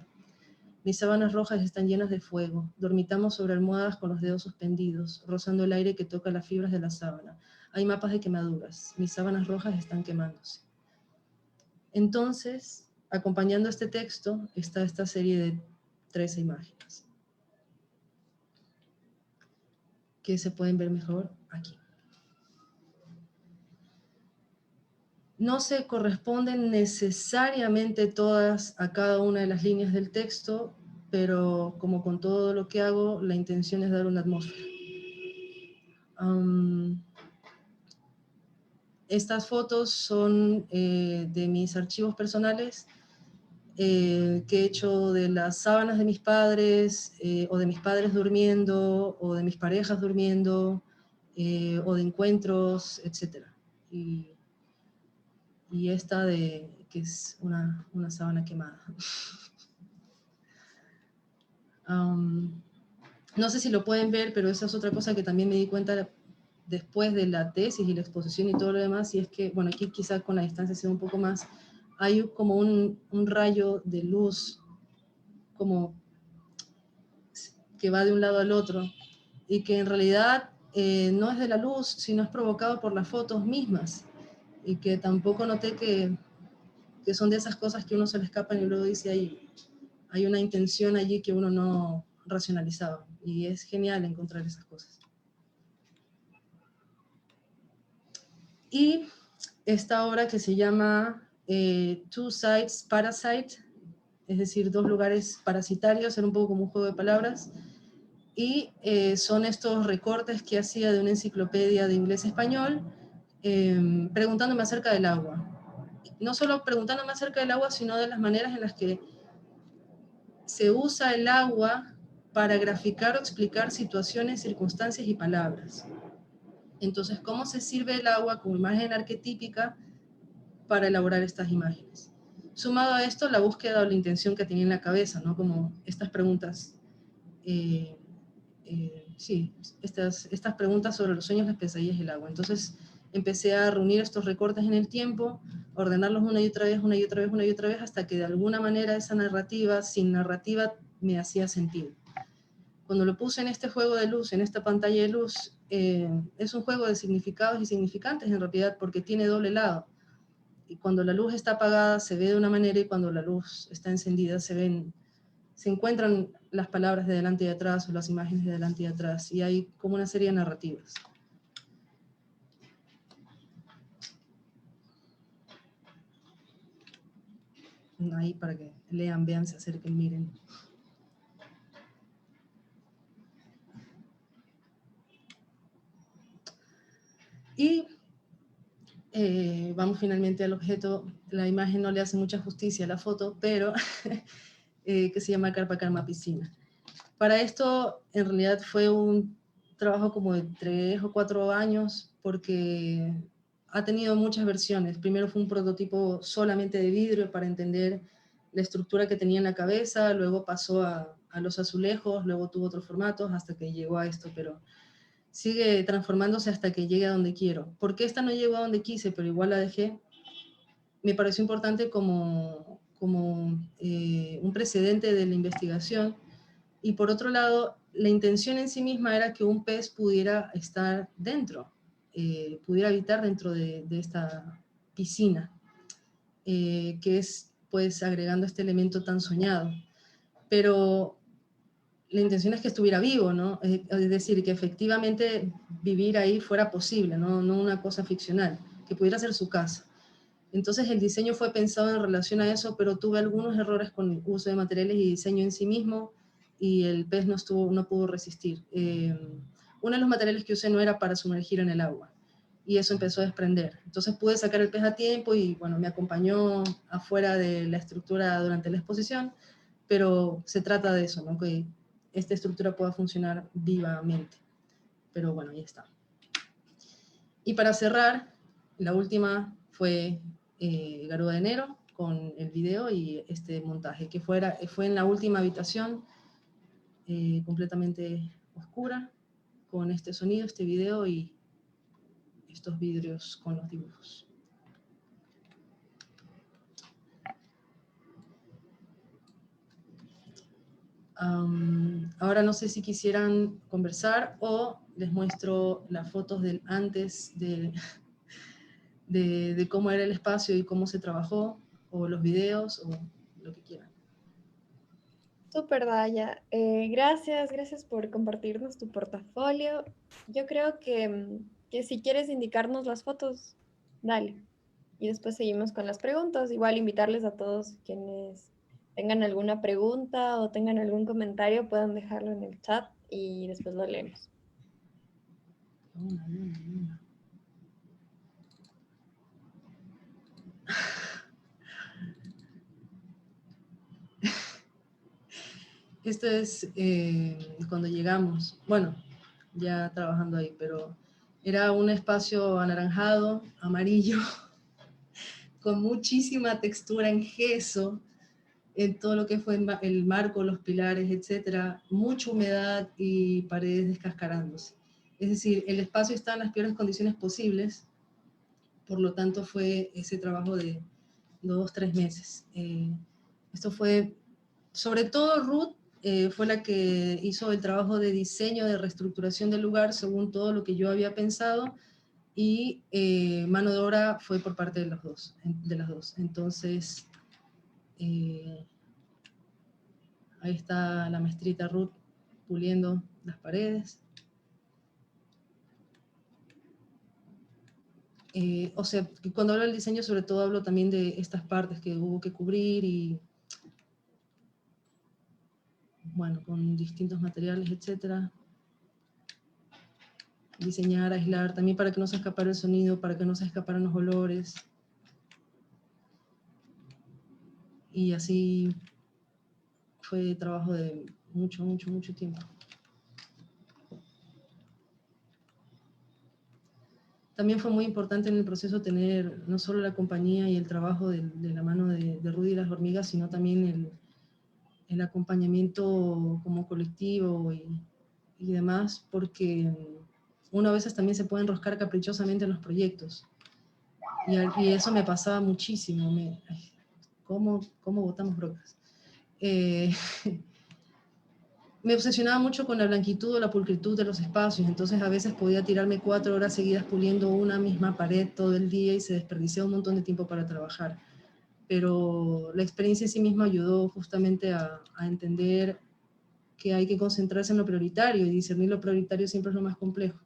Mis sábanas rojas están llenas de fuego. Dormitamos sobre almohadas con los dedos suspendidos, rozando el aire que toca las fibras de la sábana. Hay mapas de quemaduras. Mis sábanas rojas están quemándose. Entonces, acompañando este texto, está esta serie de 13 imágenes, que se pueden ver mejor aquí. No se corresponden necesariamente todas a cada una de las líneas del texto, pero como con todo lo que hago, la intención es dar una atmósfera. Estas fotos son de mis archivos personales que he hecho de las sábanas de mis padres, o de mis padres durmiendo, o de mis parejas durmiendo, o de encuentros, etc. Y esta que es una sábana quemada. No sé si lo pueden ver, pero esa es otra cosa que también me di cuenta después de la tesis y la exposición y todo lo demás, y es que, bueno, aquí quizá con la distancia sea un poco más, hay como un rayo de luz como que va de un lado al otro, y que en realidad no es de la luz, sino es provocado por las fotos mismas, y que tampoco noté que son de esas cosas que uno se le escapan y luego dice, hay una intención allí que uno no racionalizaba, y es genial encontrar esas cosas. Y esta obra que se llama Two Sides Parasite, es decir, dos lugares parasitarios, era un poco como un juego de palabras, y son estos recortes que hacía de una enciclopedia de inglés-español, preguntándome acerca del agua. No solo preguntándome acerca del agua, sino de las maneras en las que se usa el agua para graficar o explicar situaciones, circunstancias y palabras. Entonces, ¿cómo se sirve el agua como imagen arquetípica para elaborar estas imágenes? Sumado a esto, la búsqueda o la intención que tenía en la cabeza, ¿no? Como estas preguntas, sí, estas preguntas sobre los sueños, las pesadillas y el agua. Entonces, empecé a reunir estos recortes en el tiempo, ordenarlos una y otra vez, una y otra vez, una y otra vez, hasta que de alguna manera esa narrativa, sin narrativa, me hacía sentido. Cuando lo puse en este juego de luz, en esta pantalla de luz, es un juego de significados y significantes en realidad, porque tiene doble lado. Y cuando la luz está apagada se ve de una manera, y cuando la luz está encendida se encuentran las palabras de delante y de atrás, o las imágenes de delante y de atrás, y hay como una serie de narrativas. Ahí para que lean, vean, se acerquen, miren. Y vamos finalmente al objeto. La imagen no le hace mucha justicia a la foto, pero que se llama Carpa Karma Piscina. Para esto, en realidad, fue un trabajo como de 3 o 4 años, porque ha tenido muchas versiones. Primero fue un prototipo solamente de vidrio para entender la estructura que tenía en la cabeza, luego pasó a los azulejos, luego tuvo otros formatos hasta que llegó a esto, pero sigue transformándose hasta que llegue a donde quiero. ¿Por qué esta no llegó a donde quise, pero igual la dejé? Me pareció importante como un precedente de la investigación. Y por otro lado, la intención en sí misma era que un pez pudiera estar dentro, pudiera habitar dentro de esta piscina, que es pues agregando este elemento tan soñado. Pero la intención es que estuviera vivo, ¿no? Es decir, que efectivamente vivir ahí fuera posible, no una cosa ficcional, que pudiera ser su casa. Entonces el diseño fue pensado en relación a eso, pero tuve algunos errores con uso de materiales y diseño en sí mismo, y el pez no pudo resistir. Uno de los materiales que usé no era para sumergir en el agua, y eso empezó a desprender. Entonces pude sacar el pez a tiempo, y bueno, me acompañó afuera de la estructura durante la exposición, pero se trata de eso, ¿no? Que esta estructura pueda funcionar vivamente. Pero bueno, ahí está. Y para cerrar, la última fue Garuda de Enero, con el video y este montaje, que fue en la última habitación, completamente oscura, con este sonido, este video y estos vidrios con los dibujos. Ahora no sé si quisieran conversar o les muestro las fotos del antes de cómo era el espacio y cómo se trabajó, o los videos, o lo que quieran. Súper, Daya. Gracias por compartirnos tu portafolio. Yo creo que si quieres indicarnos las fotos, dale. Y después seguimos con las preguntas. Igual invitarles a todos quienes tengan alguna pregunta o tengan algún comentario, puedan dejarlo en el chat y después lo leemos. Esto es cuando llegamos, bueno, ya trabajando ahí, pero era un espacio anaranjado, amarillo, con muchísima textura en gesso, en todo lo que fue el marco, los pilares, etcétera, mucha humedad y paredes descascarándose. Es decir, el espacio está en las peores condiciones posibles, por lo tanto fue ese trabajo de 2, 3 meses. Esto fue, sobre todo Ruth, fue la que hizo el trabajo de diseño, de reestructuración del lugar según todo lo que yo había pensado, y mano de obra fue por parte de las dos. Entonces, ahí está la maestrita Ruth puliendo las paredes. O sea, cuando hablo del diseño, sobre todo hablo también de estas partes que hubo que cubrir, y bueno, con distintos materiales, etcétera. Diseñar, aislar, también para que no se escapara el sonido, para que no se escaparan los olores. Y así fue trabajo de mucho, mucho, mucho tiempo. También fue muy importante en el proceso tener no solo la compañía y el trabajo de la mano de Rudy y las hormigas, sino también el acompañamiento como colectivo y demás, porque uno a veces también se puede enroscar caprichosamente en los proyectos. Y eso me pasaba muchísimo. ¿Cómo botamos brocas? Me obsesionaba mucho con la blanquitud o la pulcritud de los espacios, entonces a veces podía tirarme 4 horas seguidas puliendo una misma pared todo el día y se desperdiciaba un montón de tiempo para trabajar. Pero la experiencia en sí misma ayudó justamente a entender que hay que concentrarse en lo prioritario, y discernir lo prioritario siempre es lo más complejo.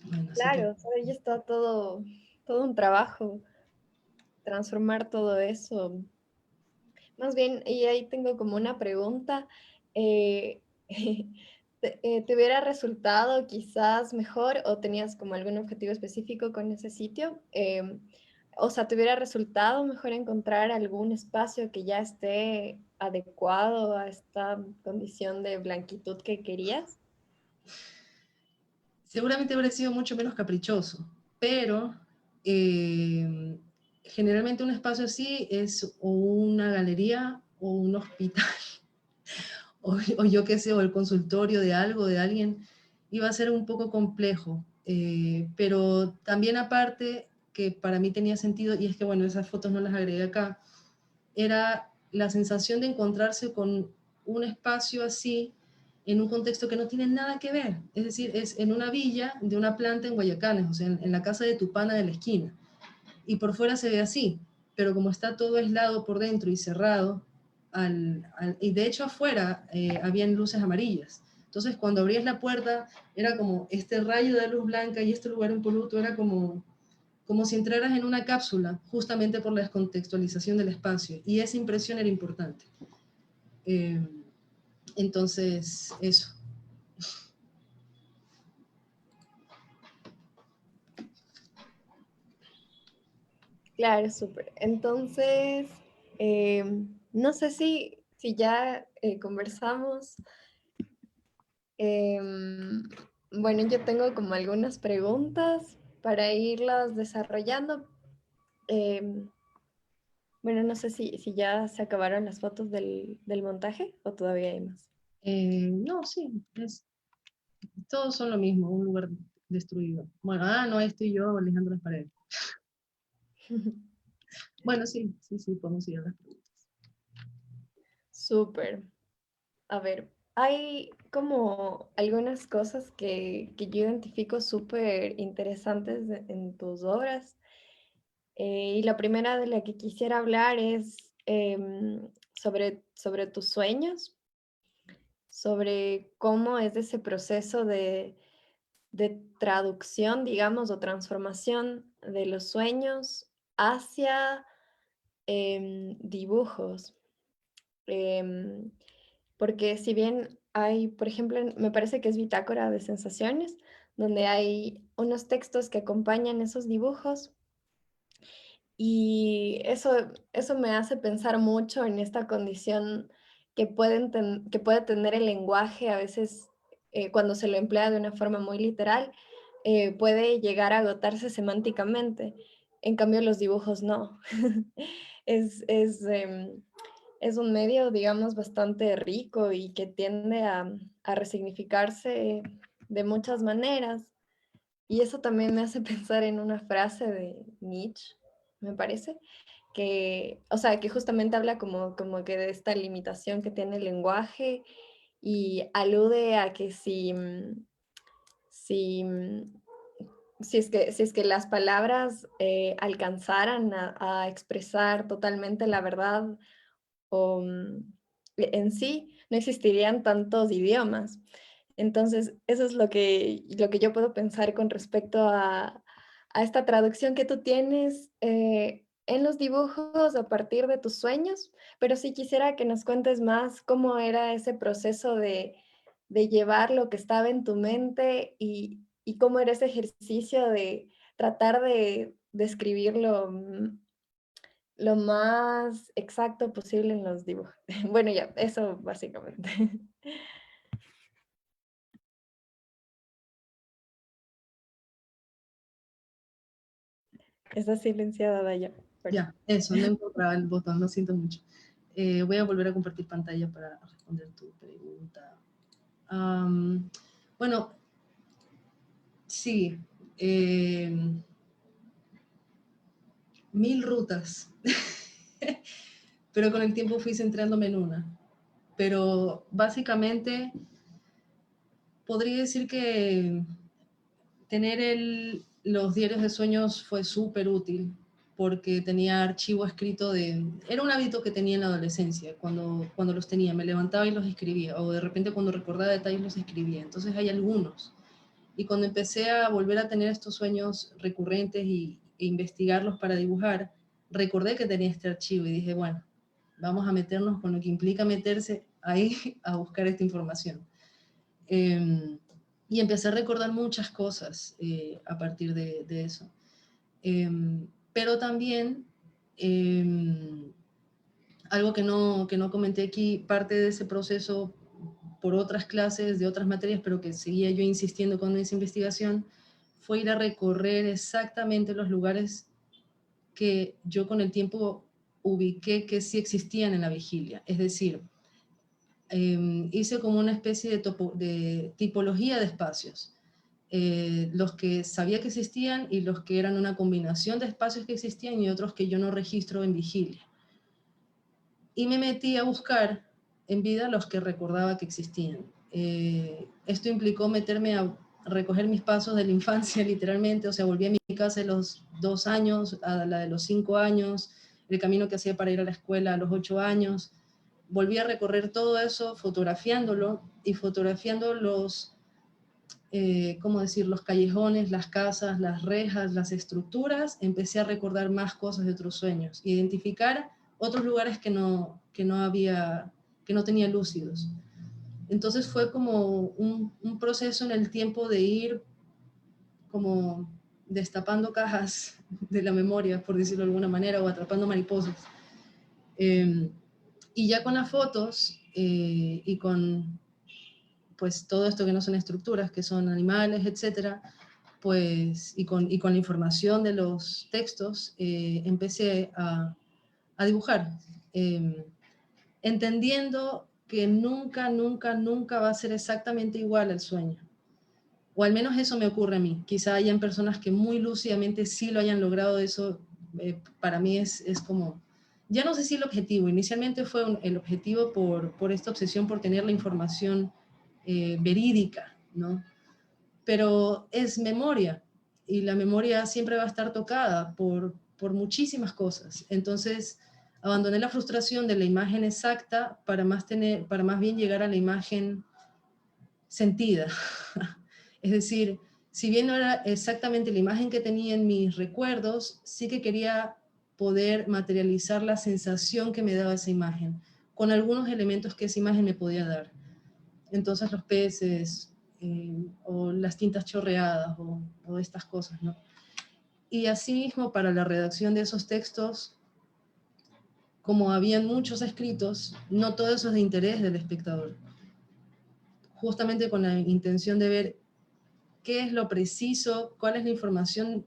Bueno, Claro, o sea, ahí está todo un trabajo, transformar todo eso. Más bien, y ahí tengo como una pregunta. eh, ¿Te hubiera resultado quizás mejor o tenías como algún objetivo específico con ese sitio? O sea, ¿te hubiera resultado mejor encontrar algún espacio que ya esté adecuado a esta condición de blanquitud que querías? seguramente habría sido mucho menos caprichoso, pero generalmente un espacio así es o una galería o un hospital, o yo qué sé, o el consultorio de algo, de alguien, iba a ser un poco complejo. Pero también aparte, que para mí tenía sentido, y es que bueno, esas fotos no las agregué acá, era la sensación de encontrarse con un espacio así en un contexto que no tiene nada que ver. Es decir, es en una villa de una planta en Guayacanes, o sea, en la casa de tu pana de la esquina. Y por fuera se ve así, pero como está todo aislado por dentro y cerrado, y de hecho afuera habían luces amarillas. Entonces cuando abrías la puerta era como este rayo de luz blanca y este lugar impoluto, era como si entraras en una cápsula, justamente por la descontextualización del espacio. Y esa impresión era importante. Eh, entonces, eso. Claro, súper. Entonces, no sé si ya conversamos. Em, bueno, yo tengo como algunas preguntas para irlas desarrollando. Em, bueno, no sé si ya se acabaron las fotos del montaje o todavía hay más. No, sí, todos son lo mismo, un lugar destruido. Bueno, no, ahí estoy yo lijando las paredes. Bueno, sí, sí, sí, podemos ir a las preguntas. Súper. A ver, hay como algunas cosas que yo identifico súper interesantes en tus obras. Y la primera de la que quisiera hablar es sobre tus sueños, sobre cómo es ese proceso de traducción, digamos, o transformación de los sueños hacia dibujos. Em, Porque si bien hay, por ejemplo, me parece que es Bitácora de Sensaciones, donde hay unos textos que acompañan esos dibujos. Y eso me hace pensar mucho en esta condición que puede tener el lenguaje a veces cuando se lo emplea de una forma muy literal, puede llegar a agotarse semánticamente. En cambio, los dibujos no. Es, es, em, es un medio, digamos, bastante rico y que tiende a resignificarse de muchas maneras. Y eso también me hace pensar en una frase de Nietzsche, me parece, que, o sea, que justamente habla como que de esta limitación que tiene el lenguaje y alude a que si, si es que las palabras alcanzaran a expresar totalmente la verdad o en sí, no existirían tantos idiomas. Entonces, eso es lo que yo puedo pensar con respecto a esta traducción que tú tienes en los dibujos a partir de tus sueños, pero sí quisiera que nos cuentes más cómo era ese proceso de llevar lo que estaba en tu mente y cómo era ese ejercicio de tratar de escribirlo lo más exacto posible en los dibujos. Bueno, ya, eso básicamente. Está silenciada, Daya. Ya, eso, no encontraba el botón, lo siento mucho. Voy a volver a compartir pantalla para responder tu pregunta. Bueno, sí, 1000 rutas, pero con el tiempo fui centrándome en una. Pero básicamente podría decir que tener los diarios de sueños fue súper útil porque tenía archivo escrito de... Era un hábito que tenía en la adolescencia, cuando los tenía, me levantaba y los escribía, o de repente cuando recordaba detalles los escribía. Entonces hay algunos. Y cuando empecé a volver a tener estos sueños recurrentes e investigarlos para dibujar, recordé que tenía este archivo y dije, bueno, vamos a meternos con lo que implica meterse ahí a buscar esta información. Y empecé a recordar muchas cosas a partir de eso. Pero también, algo que no comenté aquí, parte de ese proceso por otras clases, de otras materias, pero que seguía yo insistiendo con esa investigación, fue ir a recorrer exactamente los lugares que yo con el tiempo ubiqué que sí existían en la vigilia. Es decir, hice como una especie de tipología de espacios. Los que sabía que existían y los que eran una combinación de espacios que existían y otros que yo no registro en vigilia. Y me metí a buscar en vida los que recordaba que existían. Esto implicó meterme a recoger mis pasos de la infancia, literalmente, o sea, volví a mi casa de los 2 años, a la de los 5 años, el camino que hacía para ir a la escuela a los 8 años. Volví a recorrer todo eso fotografiándolo y fotografiando ¿cómo decir? Los callejones, las casas, las rejas, las estructuras. Empecé a recordar más cosas de otros sueños, identificar otros lugares que no tenía lúcidos. Entonces fue como un proceso en el tiempo de ir como destapando cajas de la memoria, por decirlo de alguna manera, o atrapando mariposas. Y ya con las fotos y con pues todo esto que no son estructuras, que son animales, etcétera, pues, y con la información de los textos, empecé a dibujar, entendiendo que nunca, nunca, nunca va a ser exactamente igual al sueño. O al menos eso me ocurre a mí. Quizá hayan personas que muy lúcidamente sí lo hayan logrado. Eso para mí es como, ya no sé si el objetivo, inicialmente fue el objetivo por esta obsesión por tener la información verídica, ¿no? Pero es memoria y la memoria siempre va a estar tocada por muchísimas cosas. Entonces, abandoné la frustración de la imagen exacta para más bien llegar a la imagen sentida. Es decir, si bien no era exactamente la imagen que tenía en mis recuerdos, sí que quería poder materializar la sensación que me daba esa imagen, con algunos elementos que esa imagen me podía dar. Entonces los peces, o las tintas chorreadas, o estas cosas, ¿no? Y asimismo, para la redacción de esos textos, como habían muchos escritos, no todo eso es de interés del espectador. Justamente con la intención de ver qué es lo preciso, cuál es la información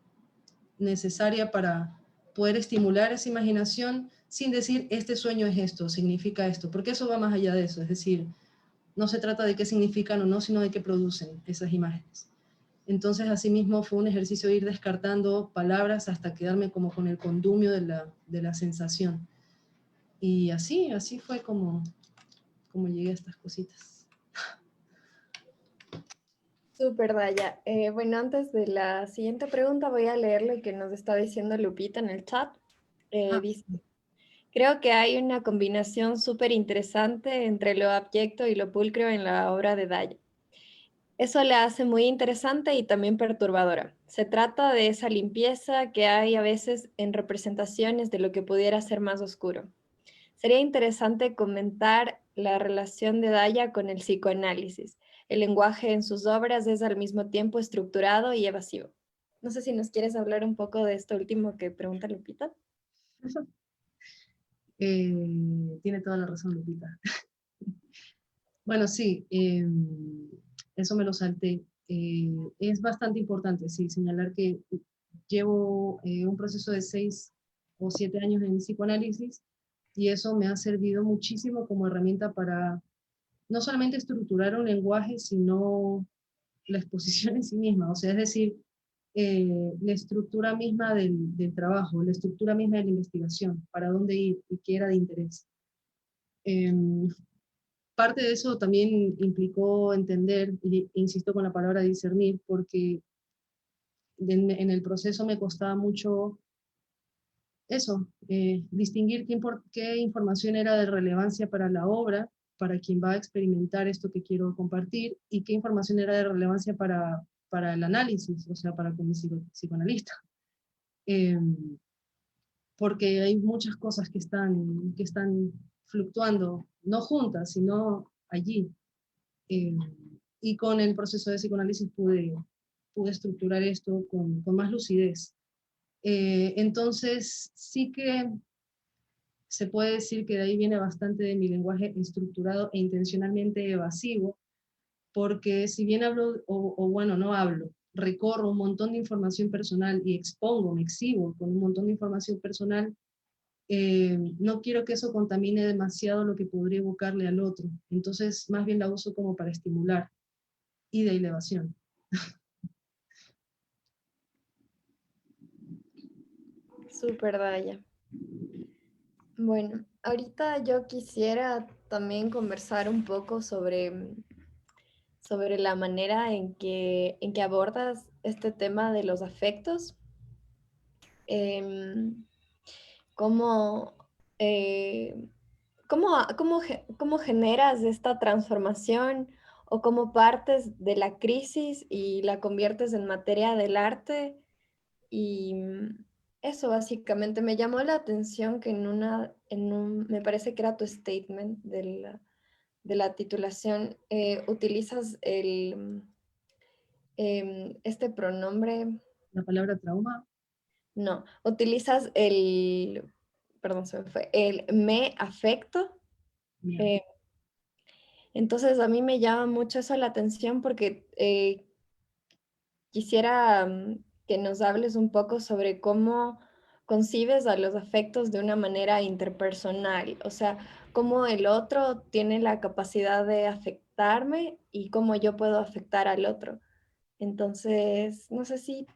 necesaria para poder estimular esa imaginación sin decir, este sueño es esto, significa esto, porque eso va más allá de eso, es decir, no se trata de qué significan o no, sino de qué producen esas imágenes. Entonces, asimismo, fue un ejercicio de ir descartando palabras hasta quedarme como con el condumio de la sensación. Y así fue como llegué a estas cositas. Súper, Daya. Bueno, antes de la siguiente pregunta voy a leer lo que nos está diciendo Lupita en el chat. Ah, Dice, creo que hay una combinación súper interesante entre lo abyecto y lo pulcro en la obra de Daya. Eso la hace muy interesante y también perturbadora. Se trata de esa limpieza que hay a veces en representaciones de lo que pudiera ser más oscuro. Sería interesante comentar la relación de Daya con el psicoanálisis. El lenguaje en sus obras es al mismo tiempo estructurado y evasivo. No sé si nos quieres hablar un poco de esto último que pregunta Lupita. Tiene toda la razón, Lupita. Bueno, sí, eso me lo salté. Es bastante importante, sí, señalar que llevo un proceso de 6 o 7 años en psicoanálisis y eso me ha servido muchísimo como herramienta para no solamente estructurar un lenguaje, sino la exposición en sí misma, o sea, es decir, la estructura misma del trabajo, la estructura misma de la investigación, para dónde ir y qué era de interés. Em, Parte de eso también implicó entender, e insisto con la palabra discernir, porque en el proceso me costaba mucho eso, distinguir qué información era de relevancia para la obra, para quien va a experimentar esto que quiero compartir, y qué información era de relevancia para el análisis, o sea, para como psicoanalista. Eh, Porque hay muchas cosas que están fluctuando, no juntas, sino allí. Eh, y con el proceso de psicoanálisis pude estructurar esto con más lucidez. Entonces, sí que se puede decir que de ahí viene bastante de mi lenguaje estructurado e intencionalmente evasivo, porque si bien hablo, o bueno, no hablo, recorro un montón de información personal y expongo, me exhibo con un montón de información personal, no quiero que eso contamine demasiado lo que podría evocarle al otro. Entonces, más bien la uso como para estimular y de elevación. Súper, Daya. Bueno, ahorita yo quisiera también conversar un poco sobre la manera en que abordas este tema de los afectos. Em, cómo, eh, cómo generas esta transformación o cómo partes de la crisis y la conviertes en materia del arte. Y eso básicamente me llamó la atención que me parece que era tu statement de la titulación, utilizas este pronombre, La palabra trauma, no, utilizas perdón, se me fue, el me afecto. mira, eh, entonces a mí me llama mucho eso la atención porque quisiera que nos hables un poco sobre cómo concibes a los afectos de una manera interpersonal, o sea, cómo el otro tiene la capacidad de afectarme y cómo yo puedo afectar al otro. Entonces, no sé si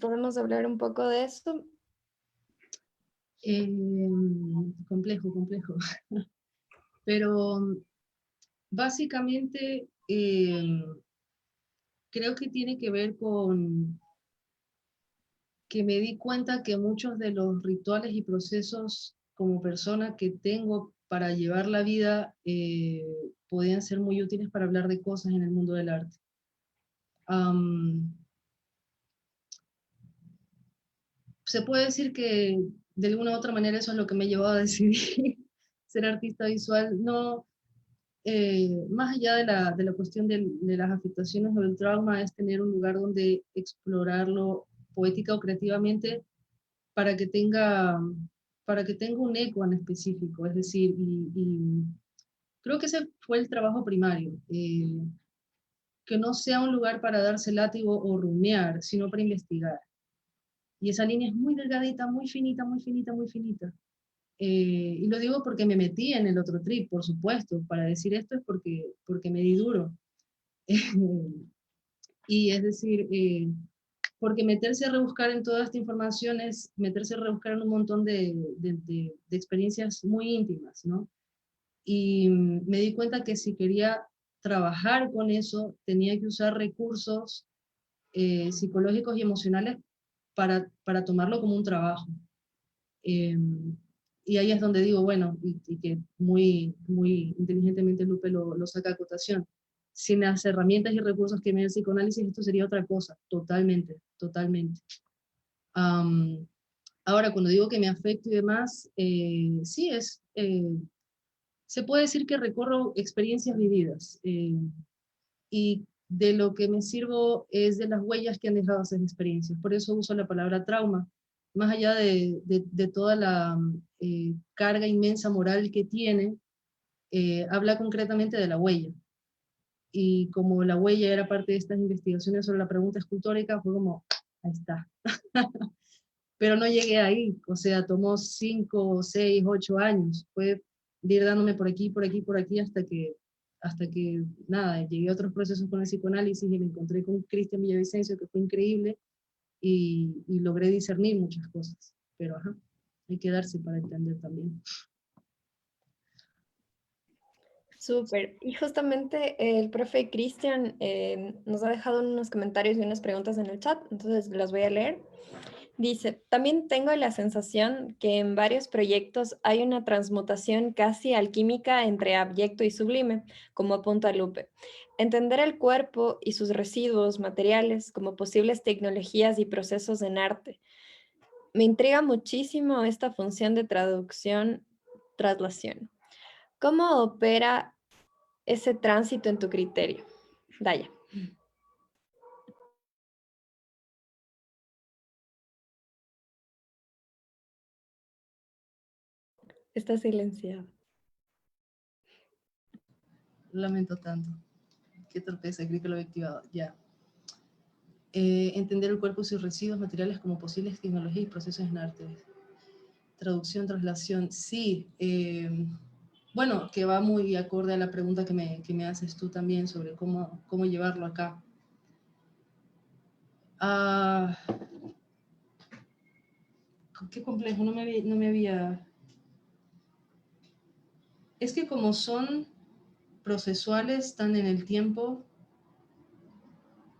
podemos hablar un poco de esto. complejo, complejo. Pero básicamente creo que tiene que ver con que me di cuenta que muchos de los rituales y procesos como persona que tengo para llevar la vida podían ser muy útiles para hablar de cosas en el mundo del arte. Am, Se puede decir que de alguna u otra manera eso es lo que me ha llevado a decidir ser artista visual, no, más allá de la cuestión de las afectaciones o del trauma, es tener un lugar donde explorarlo poética o creativamente para que tenga, para que tenga un eco en específico, es decir, y creo que ese fue el trabajo primario, que no sea un lugar para darse látigo o rumiar, sino para investigar. Y esa línea es muy delgadita, muy finita, muy finita, muy finita. Y lo digo porque me metí en el otro trip, por supuesto. Para decir esto es porque me di duro. Y es decir, porque meterse a rebuscar en toda esta información es meterse a rebuscar en un montón de experiencias muy íntimas, ¿no? Y me di cuenta que si quería trabajar con eso, tenía que usar recursos psicológicos y emocionales para tomarlo como un trabajo. Eh, y ahí es donde digo, bueno, y que muy, muy inteligentemente Lupe lo saca a cotación. Sin las herramientas y recursos que me da el psicoanálisis, esto sería otra cosa, totalmente, totalmente. Um, Ahora, cuando digo que me afecto y demás, sí se puede decir que recorro experiencias vividas y de lo que me sirvo es de las huellas que han dejado esas experiencias. Por eso uso la palabra trauma, más allá de toda carga inmensa moral que tiene, habla concretamente de la huella. Y como la huella era parte de estas investigaciones sobre la pregunta escultórica, fue como, ahí está. Pero no llegué ahí, o sea, tomó 5, 6, 8 años, fue de ir dándome por aquí, por aquí, por aquí, hasta que, nada, llegué a otros procesos con el psicoanálisis y me encontré con Cristian Villavicencio, que fue increíble, y logré discernir muchas cosas, pero ajá, hay que darse para entender también. Súper. Y justamente el profe Cristian nos ha dejado unos comentarios y unas preguntas en el chat, entonces las voy a leer. Dice, también tengo la sensación que en varios proyectos hay una transmutación casi alquímica entre abyecto y sublime, como apunta Lupe. Entender el cuerpo y sus residuos materiales como posibles tecnologías y procesos en arte. Me intriga muchísimo esta función de traducción, traslación. ¿Cómo opera ese tránsito en tu criterio? Daya. Está silenciado. Lamento tanto. Qué torpeza, creí que lo había activado. Ya. Entender el cuerpo y sus residuos materiales como posibles tecnologías y procesos en arte. Traducción, traslación. Sí. Bueno, que va muy acorde a la pregunta que me haces tú también sobre cómo llevarlo acá. Ah, qué complejo, no me había... Es que como son procesuales, están en el tiempo,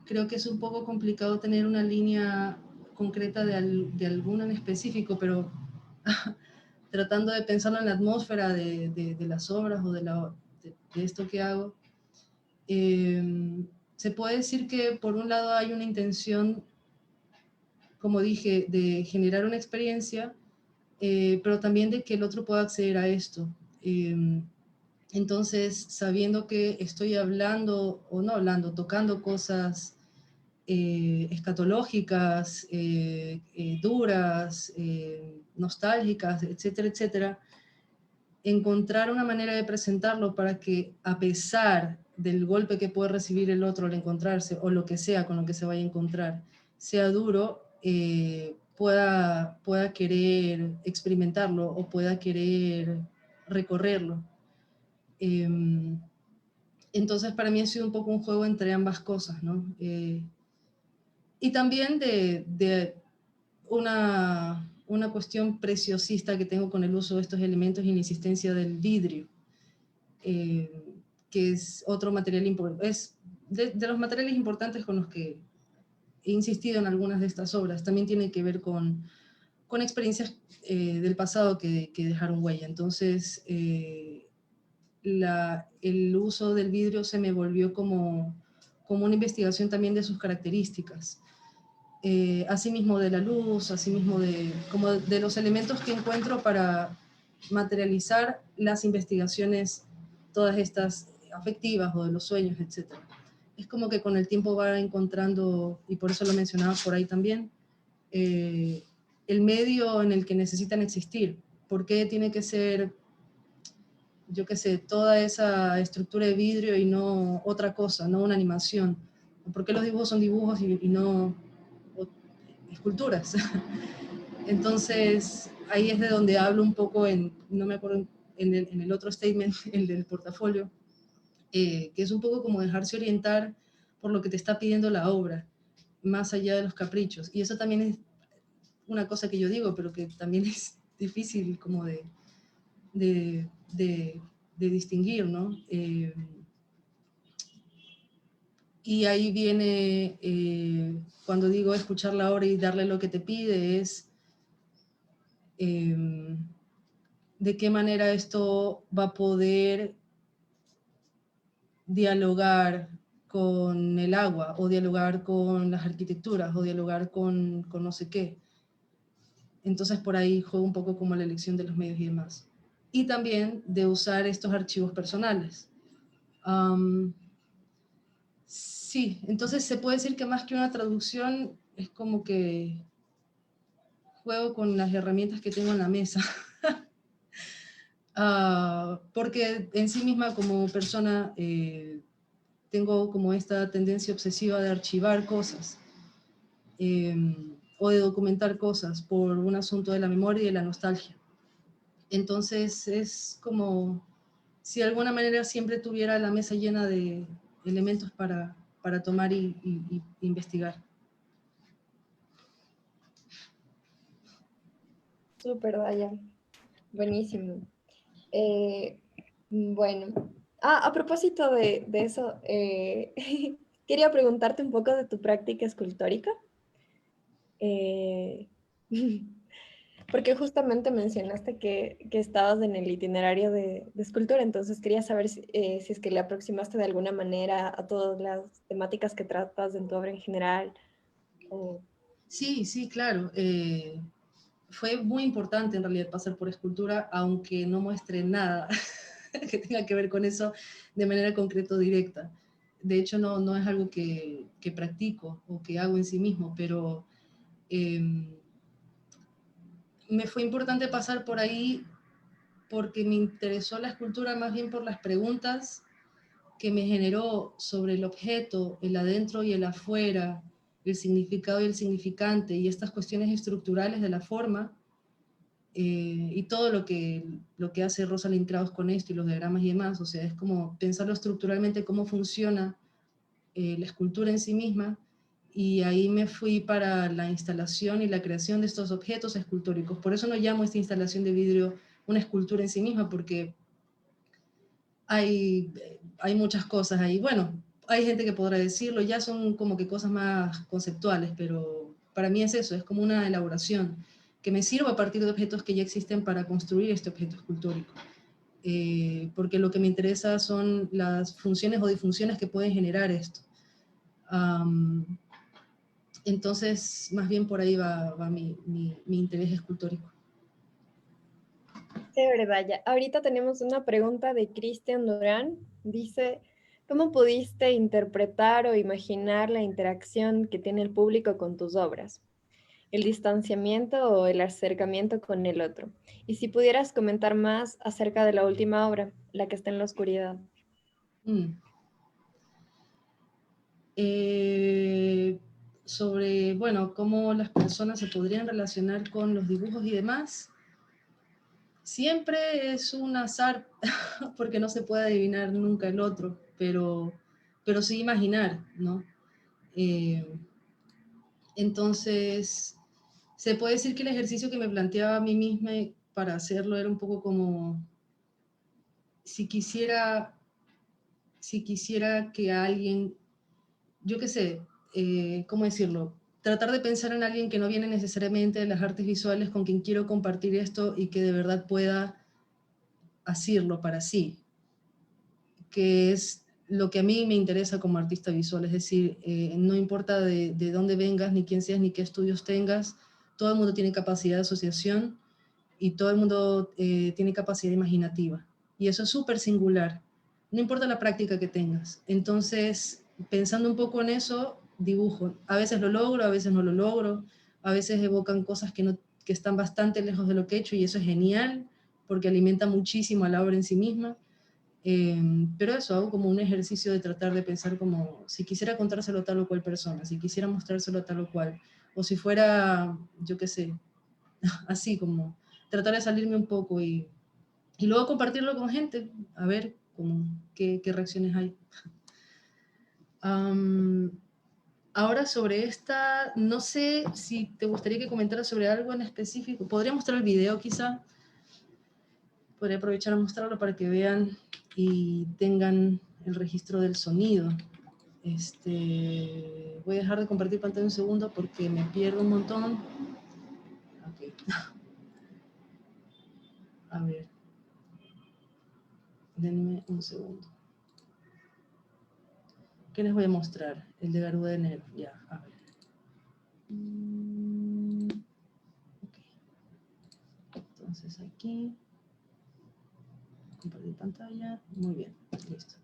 creo que es un poco complicado tener una línea concreta de alguno en específico, pero tratando de pensarlo en la atmósfera de las obras o de esto que hago, se puede decir que por un lado hay una intención, como dije, de generar una experiencia, pero también de que el otro pueda acceder a esto. Entonces, sabiendo que estoy hablando, o no hablando, tocando cosas escatológicas, duras, nostálgicas, etcétera, etcétera, encontrar una manera de presentarlo para que, a pesar del golpe que puede recibir el otro al encontrarse, o lo que sea con lo que se vaya a encontrar, sea duro, pueda querer experimentarlo o pueda querer recorrerlo. Entonces, para mí ha sido un poco un juego entre ambas cosas, ¿no? Y también de una cuestión preciosista que tengo con el uso de estos elementos y la insistencia del vidrio, que es otro material importante, es de los materiales importantes con los que he insistido en algunas de estas obras. También tiene que ver con experiencias del pasado que dejaron huella. Entonces, el uso del vidrio se me volvió como una investigación también de sus características. Asimismo de la luz, asimismo como de los elementos que encuentro para materializar las investigaciones, todas estas afectivas o de los sueños, etc. Es como que con el tiempo va encontrando, y por eso lo mencionaba por ahí también, el medio en el que necesitan existir. ¿Por qué tiene que ser, yo qué sé, toda esa estructura de vidrio y no otra cosa, no una animación? ¿Por qué los dibujos son dibujos y no esculturas? Entonces, ahí es de donde hablo un poco no me acuerdo, en el otro statement, el del portafolio, que es un poco como dejarse orientar por lo que te está pidiendo la obra, más allá de los caprichos. Y eso también es una cosa que yo digo, pero que también es difícil como de, de distinguir, ¿no? Y ahí viene, cuando digo escuchar la obra y darle lo que te pide, es de qué manera esto va a poder dialogar con el agua, o dialogar con las arquitecturas, o dialogar con no sé qué. Entonces por ahí juego un poco como la elección de los medios y demás. Y también de usar estos archivos personales. Sí, entonces se puede decir que más que una traducción es como que juego con las herramientas que tengo en la mesa. Porque en sí misma como persona tengo como esta tendencia obsesiva de archivar cosas o de documentar cosas por un asunto de la memoria y de la nostalgia. Entonces es como si de alguna manera siempre tuviera la mesa llena de elementos para tomar y investigar. Súper, Daya. Buenísimo. Eh, bueno, a propósito de eso, quería preguntarte un poco de tu práctica escultórica. Eh, porque justamente mencionaste que estabas en el itinerario de escultura, entonces quería saber si es que le aproximaste de alguna manera a todas las temáticas que tratas en tu obra en general. O... Sí, sí, claro. Fue muy importante en realidad pasar por escultura, aunque no muestre nada que tenga que ver con eso de manera concreta o directa. De hecho, no es algo que practico o que hago en sí mismo, pero me fue importante pasar por ahí porque me interesó la escultura más bien por las preguntas que me generó sobre el objeto, el adentro y el afuera, el significado y el significante, y estas cuestiones estructurales de la forma, y todo lo que hace Rosalind Krauss con esto y los diagramas y demás. O sea, es como pensarlo estructuralmente, cómo funciona la escultura en sí misma, y ahí me fui para la instalación y la creación de estos objetos escultóricos. Por eso no llamo esta instalación de vidrio una escultura en sí misma, porque hay muchas cosas ahí. Bueno, hay gente que podrá decirlo, ya son como que cosas más conceptuales, pero para mí es eso, es como una elaboración que me sirva a partir de objetos que ya existen para construir este objeto escultórico. Porque lo que me interesa son las funciones o disfunciones que pueden generar esto. Entonces, más bien por ahí va mi interés escultórico. Chévere, Daya. Ahorita tenemos una pregunta de Cristian Durán. Dice, ¿cómo pudiste interpretar o imaginar la interacción que tiene el público con tus obras? ¿El distanciamiento o el acercamiento con el otro? Y si pudieras comentar más acerca de la última obra, la que está en la oscuridad. Mm. Sobre, bueno, cómo las personas se podrían relacionar con los dibujos y demás. Siempre es un azar, porque no se puede adivinar nunca el otro, pero sí imaginar, ¿no? Eh, entonces, se puede decir que el ejercicio que me planteaba a mí misma para hacerlo era un poco como, si quisiera, si quisiera que alguien, yo qué sé, ¿cómo decirlo? Tratar de pensar en alguien que no viene necesariamente de las artes visuales, con quien quiero compartir esto y que de verdad pueda hacerlo para sí, que es lo que a mí me interesa como artista visual. Es decir, no importa de dónde vengas, ni quién seas, ni qué estudios tengas, todo el mundo tiene capacidad de asociación y todo el mundo tiene capacidad imaginativa. Y eso es súper singular, no importa la práctica que tengas. Entonces, pensando un poco en eso, dibujo. A veces lo logro, a veces no lo logro, a veces evocan cosas que están bastante lejos de lo que he hecho, y eso es genial, porque alimenta muchísimo a la obra en sí misma. Pero eso, hago como un ejercicio de tratar de pensar como si quisiera contárselo a tal o cual persona, si quisiera mostrárselo a tal o cual, o si fuera, yo qué sé, así como tratar de salirme un poco y luego compartirlo con gente, a ver como, qué reacciones hay. Um, Ahora sobre esta, no sé si te gustaría que comentara sobre algo en específico. Podría mostrar el video quizá, podría aprovechar a mostrarlo para que vean y tengan el registro del sonido. Voy a dejar de compartir pantalla un segundo porque me pierdo un montón. Okay. A ver, denme un segundo. ¿Qué les voy a mostrar? El de Garuda de Enero. Ya, a ver. Okay. Entonces aquí, compartir pantalla. Muy bien, listo.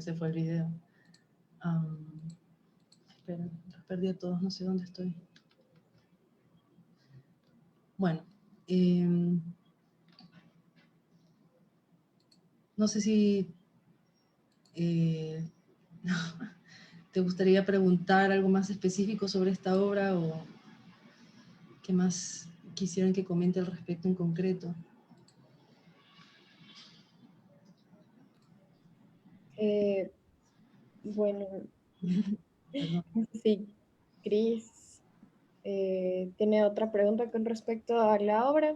ese fue el video. Espera, los perdí a todos, no sé dónde estoy. Bueno, no sé si te gustaría preguntar algo más específico sobre esta obra o qué más quisieran que comente al respecto en concreto. Bueno, Perdón. no sé si Cris tiene otra pregunta con respecto a la obra.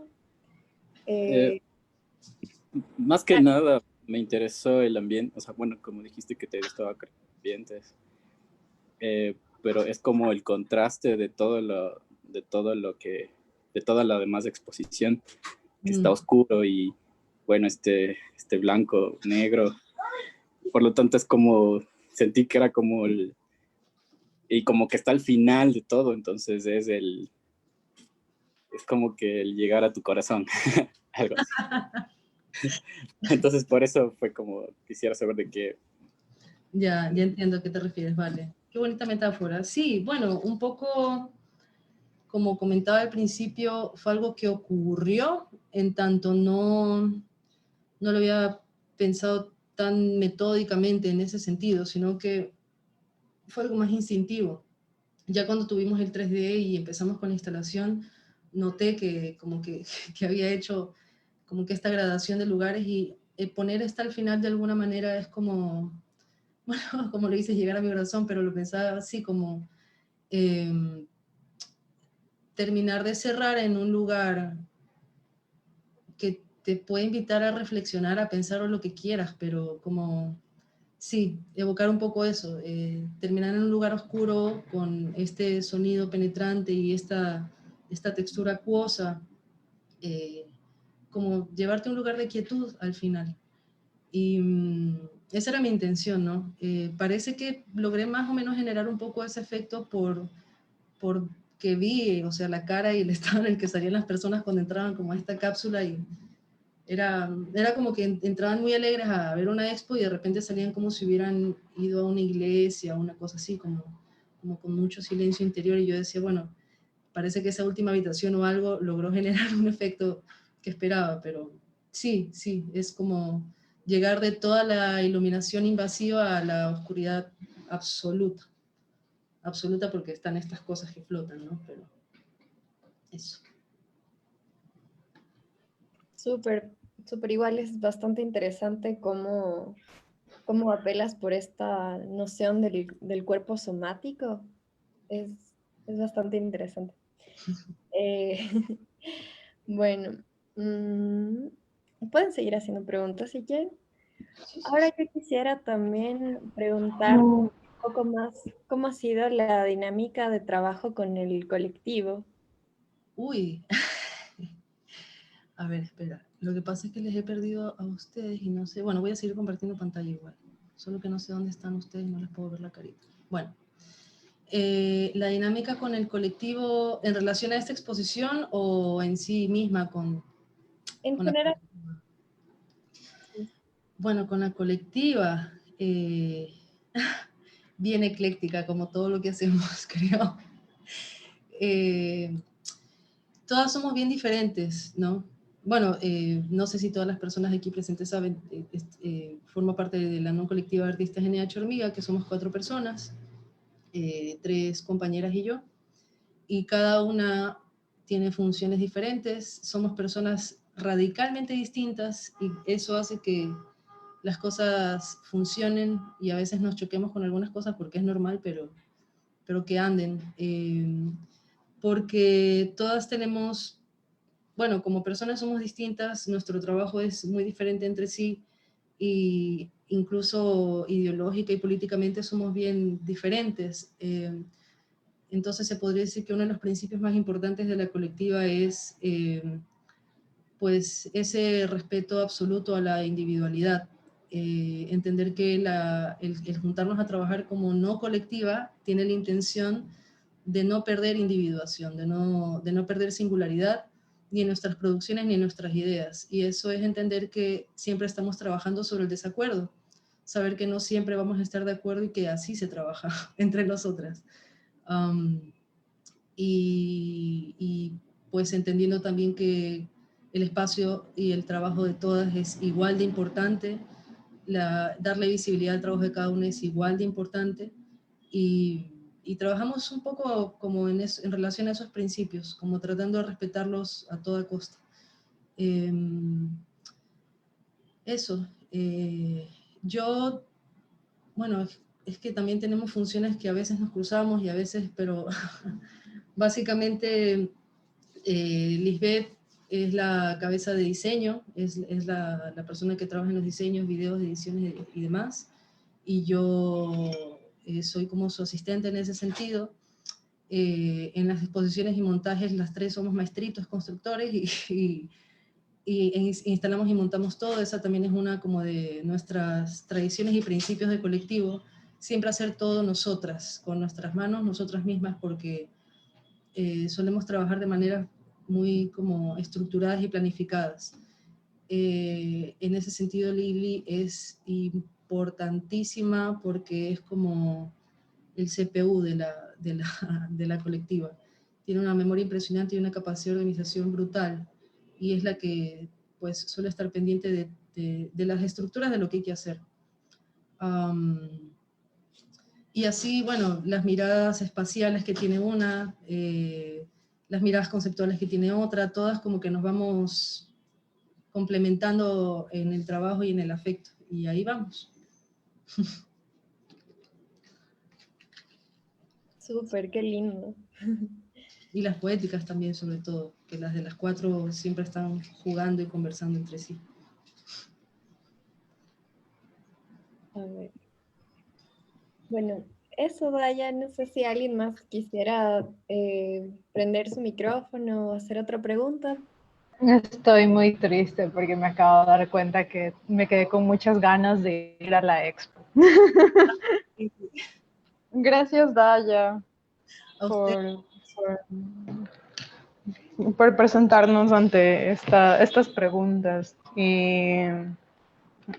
Más que nada me interesó el ambiente, o sea, bueno, como dijiste que te gustaba crear ambientes, pero es como el contraste de todo lo que, de toda la demás exposición, que está oscuro y, bueno, este blanco, negro, por lo tanto es como, sentí que era como y como que está al final de todo, entonces es como que el llegar a tu corazón, algo así. Entonces por eso fue como, quisiera saber de qué. Ya entiendo a qué te refieres, vale. Qué bonita metáfora. Sí, bueno, un poco, como comentaba al principio, fue algo que ocurrió, en tanto no lo había pensado tan metódicamente en ese sentido, sino que fue algo más instintivo. Ya cuando tuvimos el 3D y empezamos con la instalación, noté que como que había hecho como que esta gradación de lugares y poner esta al final de alguna manera es como, bueno, como lo dices, llegar a mi corazón, pero lo pensaba así como terminar de cerrar en un lugar que te puede invitar a reflexionar, a pensar lo que quieras, pero como, sí, evocar un poco eso, terminar en un lugar oscuro con este sonido penetrante y esta textura acuosa, como llevarte a un lugar de quietud al final. Y esa era mi intención, ¿no? Parece que logré más o menos generar un poco ese efecto por que vi, o sea, la cara y el estado en el que salían las personas cuando entraban como a esta cápsula y era como que entraban muy alegres a ver una expo y de repente salían como si hubieran ido a una iglesia, una cosa así, como con mucho silencio interior, y yo decía, bueno, parece que esa última habitación o algo logró generar un efecto que esperaba, pero sí, es como llegar de toda la iluminación invasiva a la oscuridad absoluta. Absoluta porque están estas cosas que flotan, ¿no? Pero eso. Súper, súper igual, es bastante interesante cómo apelas por esta noción del cuerpo somático. Es, es bastante interesante. Bueno, pueden seguir haciendo preguntas si quieren. Ahora yo quisiera también preguntar un poco más cómo ha sido la dinámica de trabajo con el colectivo. Uy, a ver, espera. Lo que pasa es que les he perdido a ustedes y no sé. Bueno, voy a seguir compartiendo pantalla igual. Solo que no sé dónde están ustedes y no les puedo ver la carita. Bueno, la dinámica con el colectivo en relación a esta exposición o en sí misma En con la general, colectiva. sí. Bueno, con la colectiva, bien ecléctica, como todo lo que hacemos, creo. Todas somos bien diferentes, ¿no? Bueno, no sé si todas las personas aquí presentes saben, formo parte de la no colectiva de artistas NH Hormiga, que somos 4 personas, 3 compañeras y yo, y cada una tiene funciones diferentes, somos personas radicalmente distintas y eso hace que las cosas funcionen y a veces nos choquemos con algunas cosas porque es normal, pero que anden. Porque todas tenemos, bueno, como personas somos distintas, nuestro trabajo es muy diferente entre sí y incluso ideológica y políticamente somos bien diferentes. Entonces se podría decir que uno de los principios más importantes de la colectiva es pues ese respeto absoluto a la individualidad. Entender que el juntarnos a trabajar como no colectiva tiene la intención de no perder individuación, de no perder singularidad, ni en nuestras producciones ni en nuestras ideas. Y eso es entender que siempre estamos trabajando sobre el desacuerdo, saber que no siempre vamos a estar de acuerdo y que así se trabaja entre nosotras. Y pues entendiendo también que el espacio y el trabajo de todas es igual de importante, darle visibilidad al trabajo de cada una es igual de importante, y trabajamos un poco como en relación a esos principios, como tratando de respetarlos a toda costa. Eso. Yo, bueno, es que también tenemos funciones que a veces nos cruzamos y a veces, pero básicamente Lisbeth es la cabeza de diseño, es la persona que trabaja en los diseños, videos, ediciones y demás, y yo soy como su asistente en ese sentido. En las exposiciones y montajes las tres somos maestritos, constructores y instalamos y montamos todo. Esa también es una como de nuestras tradiciones y principios de colectivo, siempre hacer todo nosotras, con nuestras manos, nosotras mismas, porque solemos trabajar de manera muy como estructuradas y planificadas. En ese sentido, Lili es importantísima porque es como el CPU de la colectiva. Tiene una memoria impresionante y una capacidad de organización brutal, y es la que pues suele estar pendiente de las estructuras de lo que hay que hacer. Y así, bueno, las miradas espaciales que tiene una, las miradas conceptuales que tiene otra, todas como que nos vamos complementando en el trabajo y en el afecto, y ahí vamos. Súper, qué lindo. Y las poéticas también, sobre todo, que las de las cuatro siempre están jugando y conversando entre sí. A ver. Bueno, eso, Daya, no sé si alguien más quisiera prender su micrófono o hacer otra pregunta. Estoy muy triste porque me acabo de dar cuenta que me quedé con muchas ganas de ir a la expo. Gracias, Daya, A usted. por presentarnos ante estas preguntas. Y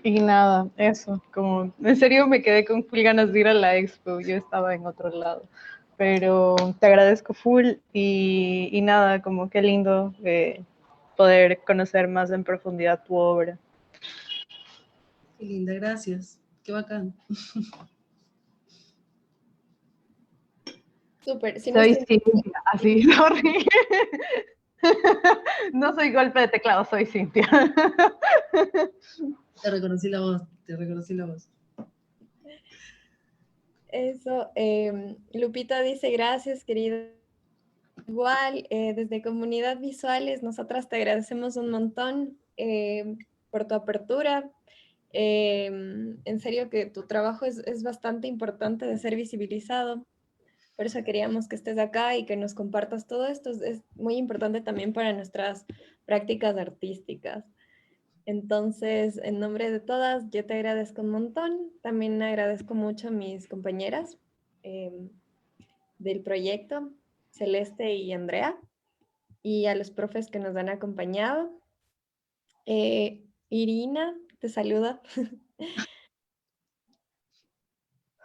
nada, eso, como en serio me quedé con full ganas de ir a la expo, yo estaba en otro lado. Pero te agradezco full y nada, como qué lindo poder conocer más en profundidad tu obra. Qué linda, gracias. Qué bacán. Súper, si no Soy estoy... Cintia, así, sorry. No soy golpe de teclado, soy Cintia. Te reconocí la voz, te reconocí la voz. Eso, Lupita dice gracias, querida. Igual, desde Comunidad Visuales, nosotras te agradecemos un montón por tu apertura. En serio que tu trabajo es bastante importante de ser visibilizado. Por eso queríamos que estés acá y que nos compartas todo esto. Es muy importante también para nuestras prácticas artísticas. Entonces, en nombre de todas, yo te agradezco un montón. También agradezco mucho a mis compañeras del proyecto, Celeste y Andrea, y a los profes que nos han acompañado. Irina, te saluda.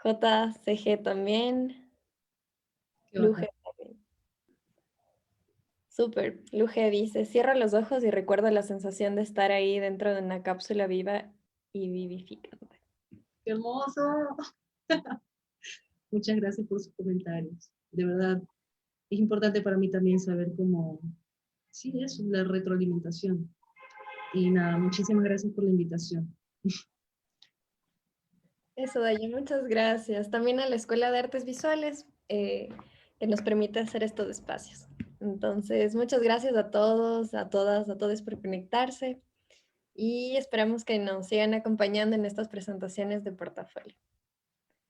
JCG también. Qué bacán. Luje también. Súper. Luje dice, cierra los ojos y recuerda la sensación de estar ahí dentro de una cápsula viva y vivificante. Qué hermoso. Muchas gracias por sus comentarios. De verdad, es importante para mí también saber cómo, sí, eso, la retroalimentación. Y nada, muchísimas gracias por la invitación. Eso, Dayo, muchas gracias. También a la Escuela de Artes Visuales, que nos permite hacer estos espacios. Entonces, muchas gracias a todos, a todas, a todos por conectarse y esperamos que nos sigan acompañando en estas presentaciones de portafolio.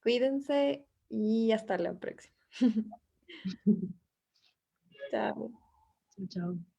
Cuídense y hasta la próxima. Chao. Chao, chao.